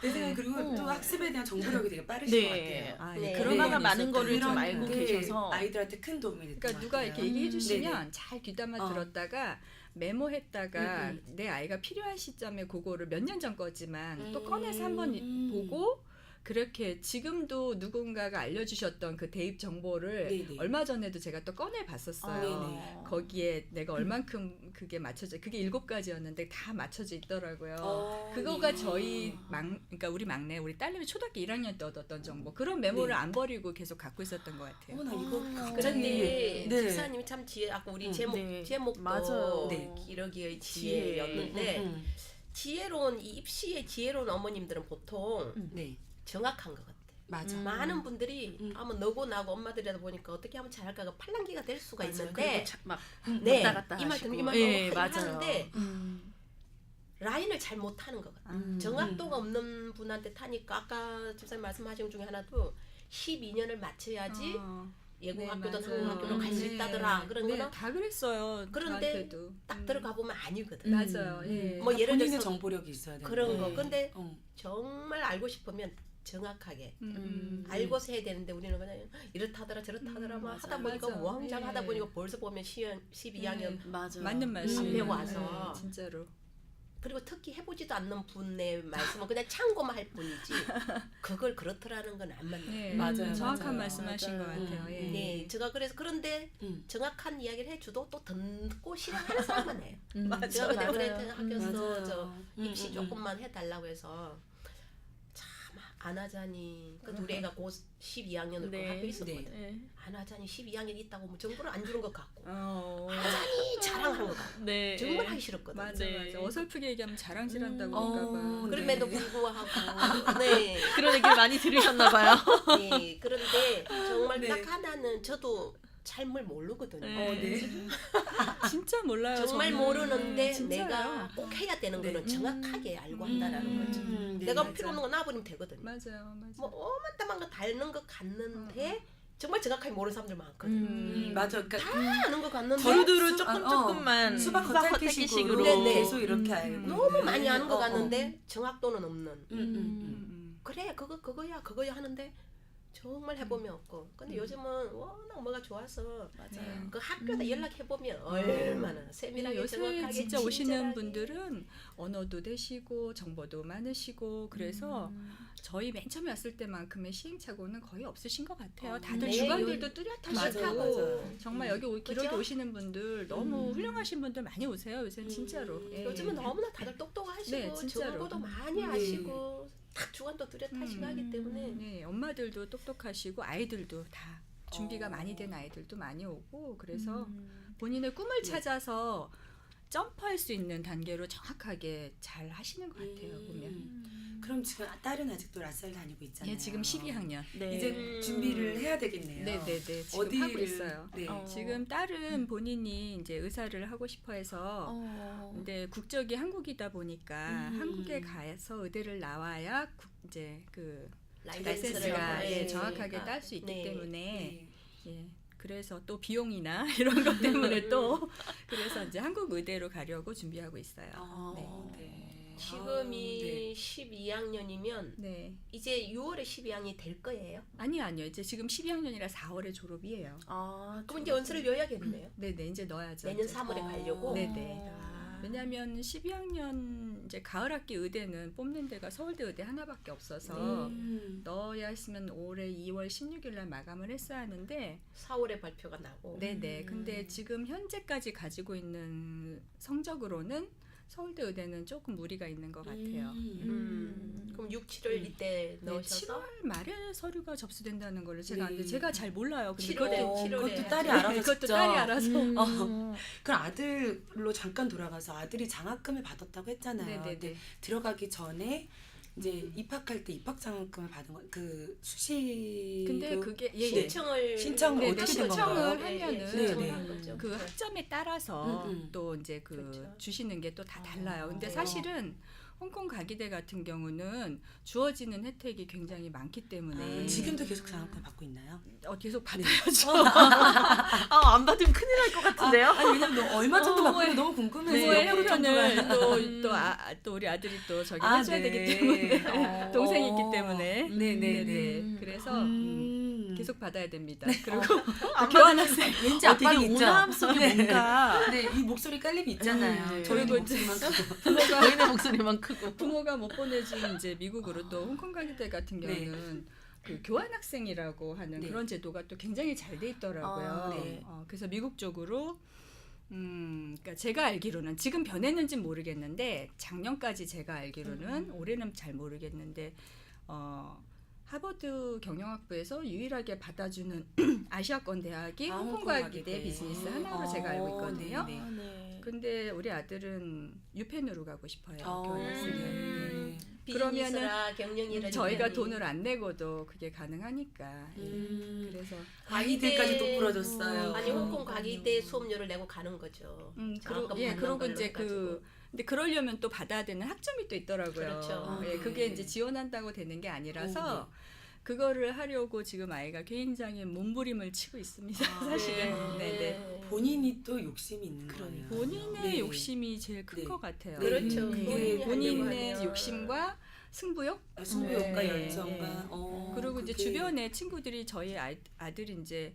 내 생각 그리고 또 학습에 대한 정보력이 되게 빠르신 것 네. 같아요. 아, 네. 그런 얼마나 부분이 많은 있었던 거를 좀 그런 알고 게 계셔서. 아이들한테 큰 도움이 됐던 그러니까 것 누가 같아요. 이렇게 얘기해 주시면 네네. 잘 귀담아 들었다가 메모했다가 내 아이가 필요한 시점에 그거를 몇 년 전 거지만 또 꺼내서 한번 보고 그렇게 지금도 누군가가 알려주셨던 그 대입 정보를 네네. 얼마 전에도 제가 또 꺼내 봤었어요. 네네. 거기에 내가 얼만큼 그게 맞춰져, 그게 7가지였는데 다 맞춰져 있더라고요. 어, 그거가 네. 저희 그러니까 우리 막내, 우리 딸내미 초등학교 1학년 때 얻었던 정보. 그런 메모를 네. 안 버리고 계속 갖고 있었던 것 같아요. 나 이거 갑자기 그런데 네. 집사님이 참 지혜, 아까 우리 제목 네. 제목도 맞아요. 네. 기러기의 지혜. 지혜였는데 음. 지혜로운 이 입시의 지혜로운 어머님들은 보통 네, 정확한 것 같아. 맞아. 많은 분들이 아마 너고 나고 엄마들이다 보니까 어떻게 하면 잘할까가 팔랑귀가 될 수가 맞아요. 있는데 막 네, 왔다 갔다 이 말 하시고. 들으면 이 말 예, 너무 맞아요. 하는데 음. 라인을 잘 못하는 것 같아. 정확도가 없는 분한테 타니까 아까 집사님 말씀하신 것 중에 하나도 12년을 맞춰야지 예고 네, 학교든 맞아요. 한국 학교로 갈 수 네. 있다더라. 그런 네, 거는 다 그랬어요. 그런데 저한테도. 딱 들어가 보면 아니거든. 맞아요. 예. 뭐 예를 본인의 들어서 정보력이 있어야 돼요. 그런 거. 근데 어. 정말 알고 싶으면 정확하게 음. 알고서 해야 되는데 우리는 그냥 이렇다더라 저렇다더라 막 하다 보니까 맞아. 우왕좌왕 하다 예. 보니까 벌써 보면 12학년 맞아. 맞는 말씀. 앞에 와서. 네, 진짜로. 그리고 특히 해보지도 않는 분의 말씀은 그냥 참고만 할 뿐이지 그걸 그렇더라는 건 안 맞는 네, 맞아요, 정확한 맞아요. 말씀하신 것 같아요. 예. 네, 제가 그래서 그런데 정확한 이야기를 해줘도 또 듣고 실행하는 사람만 해요. 맞아, 제가 그때 우리 맞아요. 학교에서 저 맞아요. 입시 조금만 해달라고 해서 참 안 하자니 그 우리 애가 곧 12학년으로 네. 학교에 있었거든. 네. 안 하자니 12학년 있다고 뭐 정보를 안 주는 것 같고 어, 하자니 자랑하는 것 같고 네. 정말 하기 싫었거든. 맞아, 네. 맞아. 어설프게 얘기하면 자랑질한다고 그럴까봐. 그럼에도 네. 불구하고 네. 그런 얘기를 많이 들으셨나 봐요. 네, 그런데 정말 네. 딱 하나는 저도 잘뭘 모르거든요. 네. 진짜 몰라요. 정말 저는. 모르는데 진짜요. 내가 꼭 해야 되는 네. 거는 정확하게 알고 한다라는 거죠. 네, 내가 맞아. 필요 없는 거 놔버리면 되거든요. 맞아요, 맞아. 뭐 어만따만 거 다른 거 같는데 정말 정확하게 모르는 사람들 많거든. 맞아. 그러니까 다 아는 거 같는데 두루두루 아, 조금만 수박 겉핥기식으로 네, 네. 계속 이렇게 알고 너무 많이 아는 거 어, 어. 같는데 정확도는 없는. 음. 그래 그거야 하는데 정말 해보면 없고. 근데 요즘은 워낙 뭐가 좋아서 맞아요. 그 학교다 연락해보면 얼마나 세밀하게 요새 정확하게 진짜 오시는 친절하게. 분들은 언어도 되시고 정보도 많으시고 그래서 저희 맨 처음에 왔을 때만큼의 시행착오는 거의 없으신 것 같아요. 다들 네, 주관들도 맞아요, 뚜렷하시고 맞아요. 정말 여기 기록에 그죠? 오시는 분들 너무 훌륭하신 분들 많이 오세요. 요새 진짜로. 예. 요즘은 너무나 다들 똑똑하시고 네, 진짜로. 정보도 많이 네. 아시고 딱 주관도 뚜렷하시고 하기 때문에 네, 엄마들도 똑똑하시고 아이들도 다 준비가 많이 된 아이들도 많이 오고 그래서 본인의 꿈을 찾아서 점프할 수 있는 단계로 정확하게 잘 하시는 것 같아요. 보면. 그럼 지금 딸은 아직도 라셀 다니고 있잖아요. 예, 지금 12학년. 네. 이제 준비를 해야 되겠네요. 네네네. 지금 어디를 하고 있어요. 네. 지금 딸은 본인이 이제 의사를 하고 싶어해서 근데 국적이 한국이다 보니까 한국에 가서 의대를 나와야 이제 그 라이센스가 네. 예, 정확하게 딸 수 있기 네. 때문에 네. 예. 그래서 또 비용이나 이런 것 때문에 또 그래서 이제 한국 의대로 가려고 준비하고 있어요. 네. 지금이 12학년이면 네. 이제 6월에 12학년이 될 거예요. 아니요. 이제 지금 12학년이라 4월에 졸업이에요. 그럼 이제 연수를 넣어야겠네요. 네네. 이제 넣어야죠. 내년 이제. 3월에 가려고. 네네. 왜냐하면 12학년 이제 가을 학기 의대는 뽑는 데가 서울대 의대 하나밖에 없어서 넣어야 했으면 올해 2월 16일 날 마감을 했어야 하는데 4월에 발표가 나고. 네네. 근데 지금 현재까지 가지고 있는 성적으로는 서울대 의대는 조금 무리가 있는 것 같아요. 그럼 6, 7월 이때 네, 넣으셔서 7월 말에 서류가 접수된다는 거를 제가 네. 아는데 제가 잘 몰라요. 근데 7월에 그것도 딸이 해야죠. 알아서 그것도 직접. 딸이 알아서. 그럼 아들로 잠깐 돌아가서 아들이 장학금을 받았다고 했잖아요. 네네네. 근데 들어가기 전에 이제 입학할 때 입학 장학금을 받은 거 그 수시 근데 그게 신청을 네, 어떻게 된 신청을 건가요? 하면은 네, 한 거죠. 그 학점에 따라서 음. 또 이제 그 그렇죠. 주시는 게 또 다 달라요. 근데 네. 사실은 홍콩 가기대 같은 경우는 주어지는 혜택이 굉장히 많기 때문에 지금도 계속 장학금 받고 있나요? 계속 받아야죠. 안 받으면 큰일 날 것 같은데요? 아니 왜냐면 너 얼마 정도 받고 있는지 너무 궁금해서 부모의 옆으로 형편을 정도가. 또 우리 아들이 또 저기 아, 해줘야 네. 되기 때문에 동생이 있기 때문에 네네네. 그래서 계속 받아야 됩니다. 그리고 안 교환학생 왠지 되게 압박이 있죠. 온화함 속에 뭔가 네, 이 목소리 깔림이 있잖아요. 저희도 그리고 이제 목소리만 저희네 목소리만 크고. 부모가 못 보내준 이제 미국으로 또 홍콩 가기대 같은 네. 경우는 그 교환학생이라고 하는 네. 그런 제도가 또 굉장히 잘 돼 있더라고요. 아, 네. 그래서 미국 쪽으로 그러니까 제가 알기로는 지금 변했는지 모르겠는데 작년까지 제가 알기로는 올해는 잘 모르겠는데 하버드 경영학부에서 유일하게 받아주는 아시아권 대학이 아, 홍콩 홍콩 가기대 가기대. 비즈니스 하나로 제가 알고 있거든요. 네, 네. 네. 근데 우리 아들은 유펜으로 가고 싶어요. 어, 교환학생을. 네. 비즈니스라 경영이라 저희가 돈을 안 내고도 그게 가능하니까. 그래서 아이들까지 또 풀어줬어요. 아니 홍콩 가기대 수업료를 내고 가는 거죠. 그리고 장학금 예, 받는 그러고 걸로 이제 해가지고. 근데 그러려면 또 받아야 되는 학점이 또 있더라고요. 그렇죠. 예, 아, 그게 네. 이제 지원한다고 되는 게 아니라서 오, 그거를 하려고 지금 아이가 굉장히 몸부림을 치고 있습니다. 사실은. 네, 네. 본인이 또 욕심이 있는 거예요. 본인의 네. 욕심이 제일 큰 네. 것 같아요. 그렇죠. 그게 본인이 본인의 하려고 욕심과 승부욕 승부욕과 네. 열정과 네. 어, 그리고 이제 그게- 주변에 친구들이 저희 아들이 이제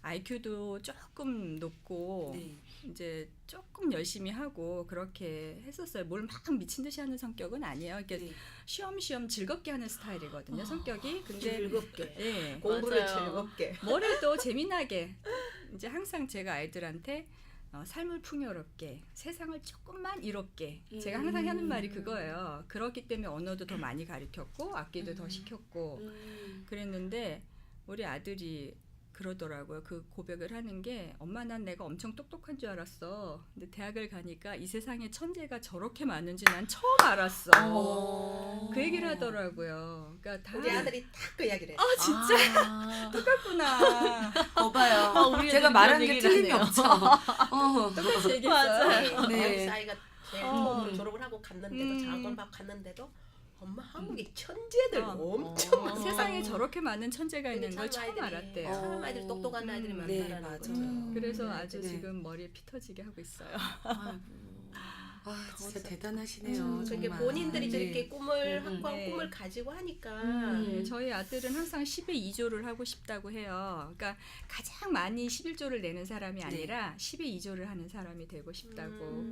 IQ도 조금 높고 네. 이제 조금 열심히 하고 그렇게 했었어요. 뭘 막 미친 듯이 하는 성격은 아니에요. 이렇게 네. 쉬엄쉬엄 즐겁게 하는 스타일이거든요. 성격이. 근데 즐겁게 예. 공부를 맞아요. 즐겁게. 뭐래도 재미나게 이제 항상 제가 아이들한테 삶을 풍요롭게 세상을 조금만 이롭게 제가 항상 하는 말이 그거예요. 그렇기 때문에 언어도 더 많이 가르쳤고 악기도 더 시켰고 그랬는데 우리 아들이 그러더라고요. 그 고백을 하는 게 엄마 난 내가 엄청 똑똑한 줄 알았어. 근데 대학을 가니까 이 세상에 천재가 저렇게 많은지 난 처음 알았어. 그 얘기를 하더라고요. 그러니까 다 우리 아들이 딱 그 이야기를 했어. 진짜. 똑같구나. 봐요. 우리 제가 애들도 말한 그런 게 얘기를 틀림이 하네요. 없죠. 똑같이 얘기했어요. 네. 네. 아이가 졸업을 하고 갔는데도 장학금 받고 갔는데도 엄마 한국의 천재들 엄청 많아. 세상에 저렇게 많은 천재가 근데 있는 걸 참 처음 아이들이- 알았대요. 참 아이들 똑똑한 아이들이 네, 많다라는 맞아요. 거죠. 그래서 네, 아주 네. 지금 머리에 피 터지게 하고 있어요. 아, 진짜 대단하시네요. 그러니까 정말. 본인들이 네. 저렇게 꿈을 확고한 네. 꿈을 가지고 하니까 네, 저희 아들은 항상 10에 2조를 하고 싶다고 해요. 그러니까 가장 많이 11조를 내는 사람이 아니라 10에 2조를 하는 사람이 되고 싶다고.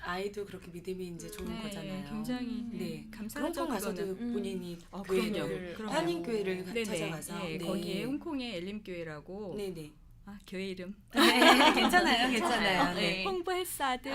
아이도 그렇게 믿음이 이제 좋은 네, 거잖아요. 굉장히 네. 감사하죠. 홍콩 가서도 그거는. 본인이 그럼요. 그럼요. 한인교회를 네네. 찾아가서 네, 거기에 홍콩의 엘림교회라고 네네. 교회 이름 네, 괜찮아요, 괜찮아요. 네. 네. 홍보했어 아들.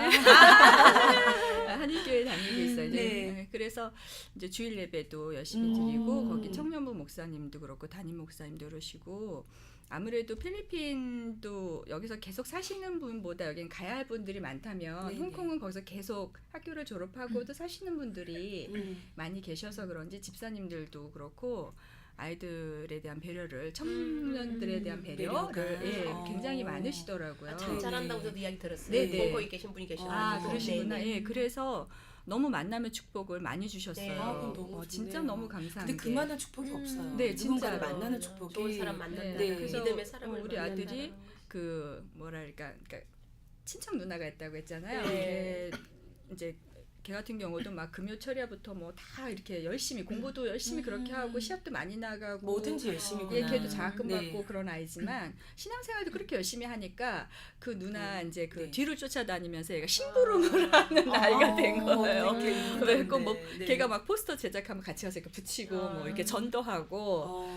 한인교회 다니고 있어요. 이제. 네. 네, 그래서 이제 주일 예배도 열심히 드리고 거기 청년부 목사님도 그렇고 담임 목사님도 그러시고 아무래도 필리핀도 여기서 계속 사시는 분보다 여기는 가야 할 분들이 많다면 네네. 홍콩은 거기서 계속 학교를 졸업하고도 사시는 분들이 많이 계셔서 그런지 집사님들도 그렇고 아이들에 대한 배려를 청년들에 대한 배려를 배려가. 예, 굉장히 많으시더라고요. 참 잘한다고 저도 이야기 들었어요. 네네. 홍콩에 계신 분이 계셔. 그러시구나. 예, 그래서 너무 만남의 축복을 많이 주셨어요. 네. 그건 너무 진짜 좋네요. 너무 감사한 근데 게. 그만한 축복이 없어요. 네, 누군가를 진짜로. 만나는 축복이 좋은 사람 만난다. 네, 그래서 믿음의 사람을 우리 만난다. 아들이 그 뭐랄까, 그러니까 친척 누나가 있다고 했잖아요. 네. 근데 이제 걔 같은 경우도 막 금요철야부터 뭐 다 이렇게 열심히 공부도 열심히 그렇게 하고 시합도 많이 나가고 뭐든지 열심히구나. 예, 걔도 장학금 네. 받고 그런 아이지만 신앙생활도 그렇게 열심히 하니까 그 누나 이제 그 네. 뒤를 쫓아다니면서 얘가 심부름을 하는 나이가 된 거예요. 그래서 뭐 네. 걔가 막 포스터 제작하면 같이 가서 이렇게 붙이고 뭐 이렇게 전도하고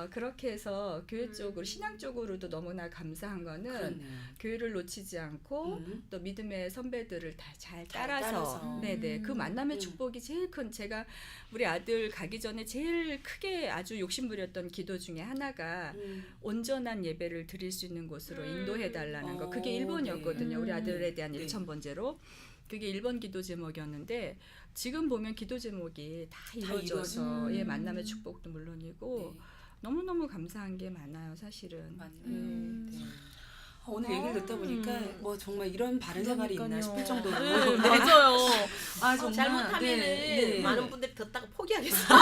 그렇게 해서 교회 쪽으로 신앙 쪽으로도 너무나 감사한 거는 그렇네요. 교회를 놓치지 않고 또 믿음의 선배들을 다 잘 따라서 따라서. 네네 네네. 그 만남의 축복이 제일 큰 제가 우리 아들 가기 전에 제일 크게 아주 욕심부렸던 기도 중에 하나가 온전한 예배를 드릴 수 있는 곳으로 인도해 달라는 거. 그게 1번이었거든요. 네. 우리 아들에 대한 네. 1,000번째로. 그게 1번 기도 제목이었는데 지금 보면 기도 제목이 다 이루어져서 예, 만남의 축복도 물론이고 네. 너무너무 감사한 게 많아요, 사실은. 맞네요. 오늘 얘기를 듣다 보니까 뭐 정말 이런 바른 생활이 있나 싶을 정도로 네, 맞아요. 아 정말 잘못하면은 네. 많은 분들이 듣다가 포기하겠어요.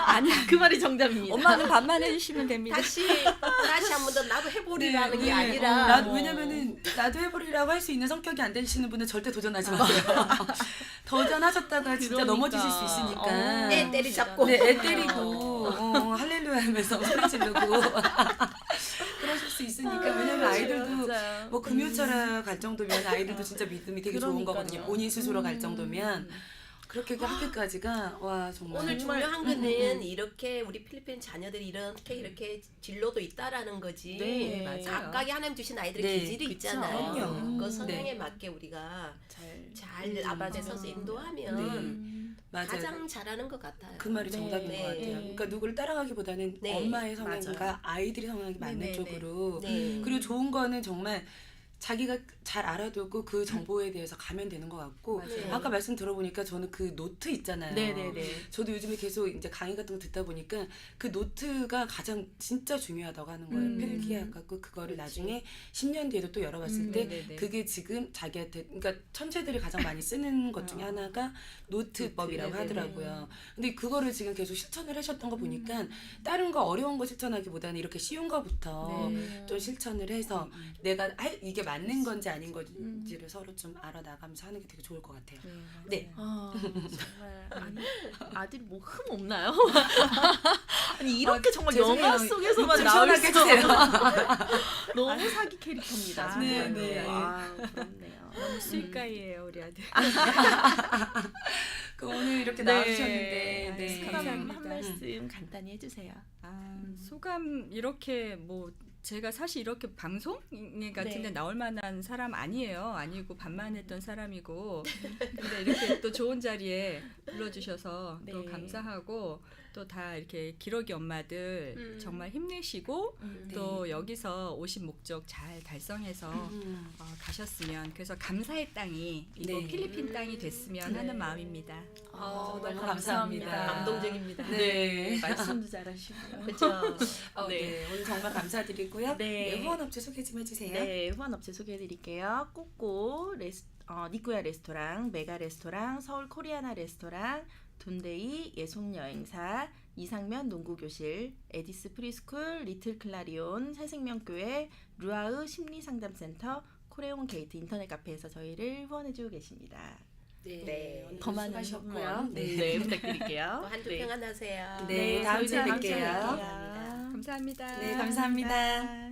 아니야. 그 말이 정답입니다. 엄마는 반만 해주시면 됩니다. 다시 한 번 더 나도 해보리라는 게 네. 아니라 나도 왜냐면은 나도 해보리라고 할 수 있는 성격이 안 되시는 분은 절대 도전하지 마세요. 도전하셨다가 진짜 그러니까. 넘어지실 수 있으니까. 애 때리 잡고 네, 애 때리고 할렐루야 하면서 소리 지르고 그러실 수 있으니까 왜냐면 아이들도 맞아요. 뭐 금요철에 갈 정도면 아이들도 진짜 믿음이 되게 좋은 그러니까요. 거거든요. 본인 스스로 갈 정도면 그렇게 하기까지가 와 정말 오늘 정말, 중요한 거는 이렇게 우리 필리핀 자녀들이 이렇게 진로도 있다라는 거지. 네, 맞아요. 각각이 하나님 주신 아이들의 네, 기질이 그쵸. 있잖아요. 그럼요. 그 성향에 네. 맞게 우리가 잘 잘 앞에 서서 인도하면 네. 맞아요. 가장 잘하는 것 같아요. 그 말이 네. 정답인 네. 것 같아요. 그러니까 누구를 따라가기보다는 네. 엄마의 성향과 맞아요. 아이들의 성향이 맞는 네, 네, 쪽으로 네. 그리고 좋은 거는 정말 자기가 잘 알아두고 그 정보에 대해서 가면 되는 것 같고 맞아요. 아까 말씀 들어보니까 저는 그 노트 있잖아요. 네네네. 저도 요즘에 계속 이제 강의 같은 거 듣다 보니까 그 노트가 가장 진짜 중요하다고 하는 거예요. 필기해 갖고 그거를 나중에 10년 뒤에도 또 열어봤을 때 네네네. 그게 지금 자기한테 그러니까 천재들이 가장 많이 쓰는 것 중에 하나가 노트법이라고 네네네. 하더라고요. 근데 그거를 지금 계속 실천을 하셨던 거 보니까 다른 거 어려운 거 실천하기보다는 이렇게 쉬운 거부터 네. 좀 실천을 해서 내가 이게 맞는 건지 아닌 건지를 서로 좀 알아나가면서 하는 게 되게 좋을 것 같아요. 네. 아, 정말 아들이 뭐 흠 없나요? 아니 이렇게 정말 죄송해요. 영화 속에서만 좀 나올 시원하게 수 해주세요. 너무 사기 캐릭터입니다. 네, 정말로. 네. 아, 부럽네요. 너무 수익가이에요, 우리 아들. 그 오늘 이렇게 네. 나와주셨는데 네. 소감 감사합니다. 한 말씀 간단히 해주세요. 소감 이렇게 뭐 제가 사실 이렇게 방송 같은 데 나올 만한 사람 아니에요. 아니고 반만했던 사람이고 근데 이렇게 또 좋은 자리에 불러주셔서 또 네. 감사하고 또 다 이렇게 기러기 엄마들 정말 힘내시고 또 여기서 오신 목적 잘 달성해서 가셨으면 그래서 감사의 땅이 이거 네. 필리핀 땅이 됐으면 하는 마음입니다. 너무 감사합니다. 감사합니다. 감동적입니다. 네. 말씀도 잘하시고요. 그렇죠. 네. 오늘 정말 감사드리고요. 네. 네, 후원업체 소개 좀 해주세요. 네, 후원업체 소개해드릴게요. 꼬꼬 니꾸야 레스토랑, 메가 레스토랑, 서울 코리아나 레스토랑, 돈데이 예송여행사, 이상면 농구교실, 에디스 프리스쿨, 리틀 클라리온, 새생명교회, 루아흐 심리상담센터, 코레온 게이트 인터넷 카페에서 저희를 후원해주고 계십니다. 네. 오늘 더 많은 수고하셨고요. 후원 네, 부탁드릴게요. 또 한 주 평안하세요. 네, 다음 주에 저희도 뵐게요. 다음 주에 뵐게요. 감사합니다. 네, 감사합니다.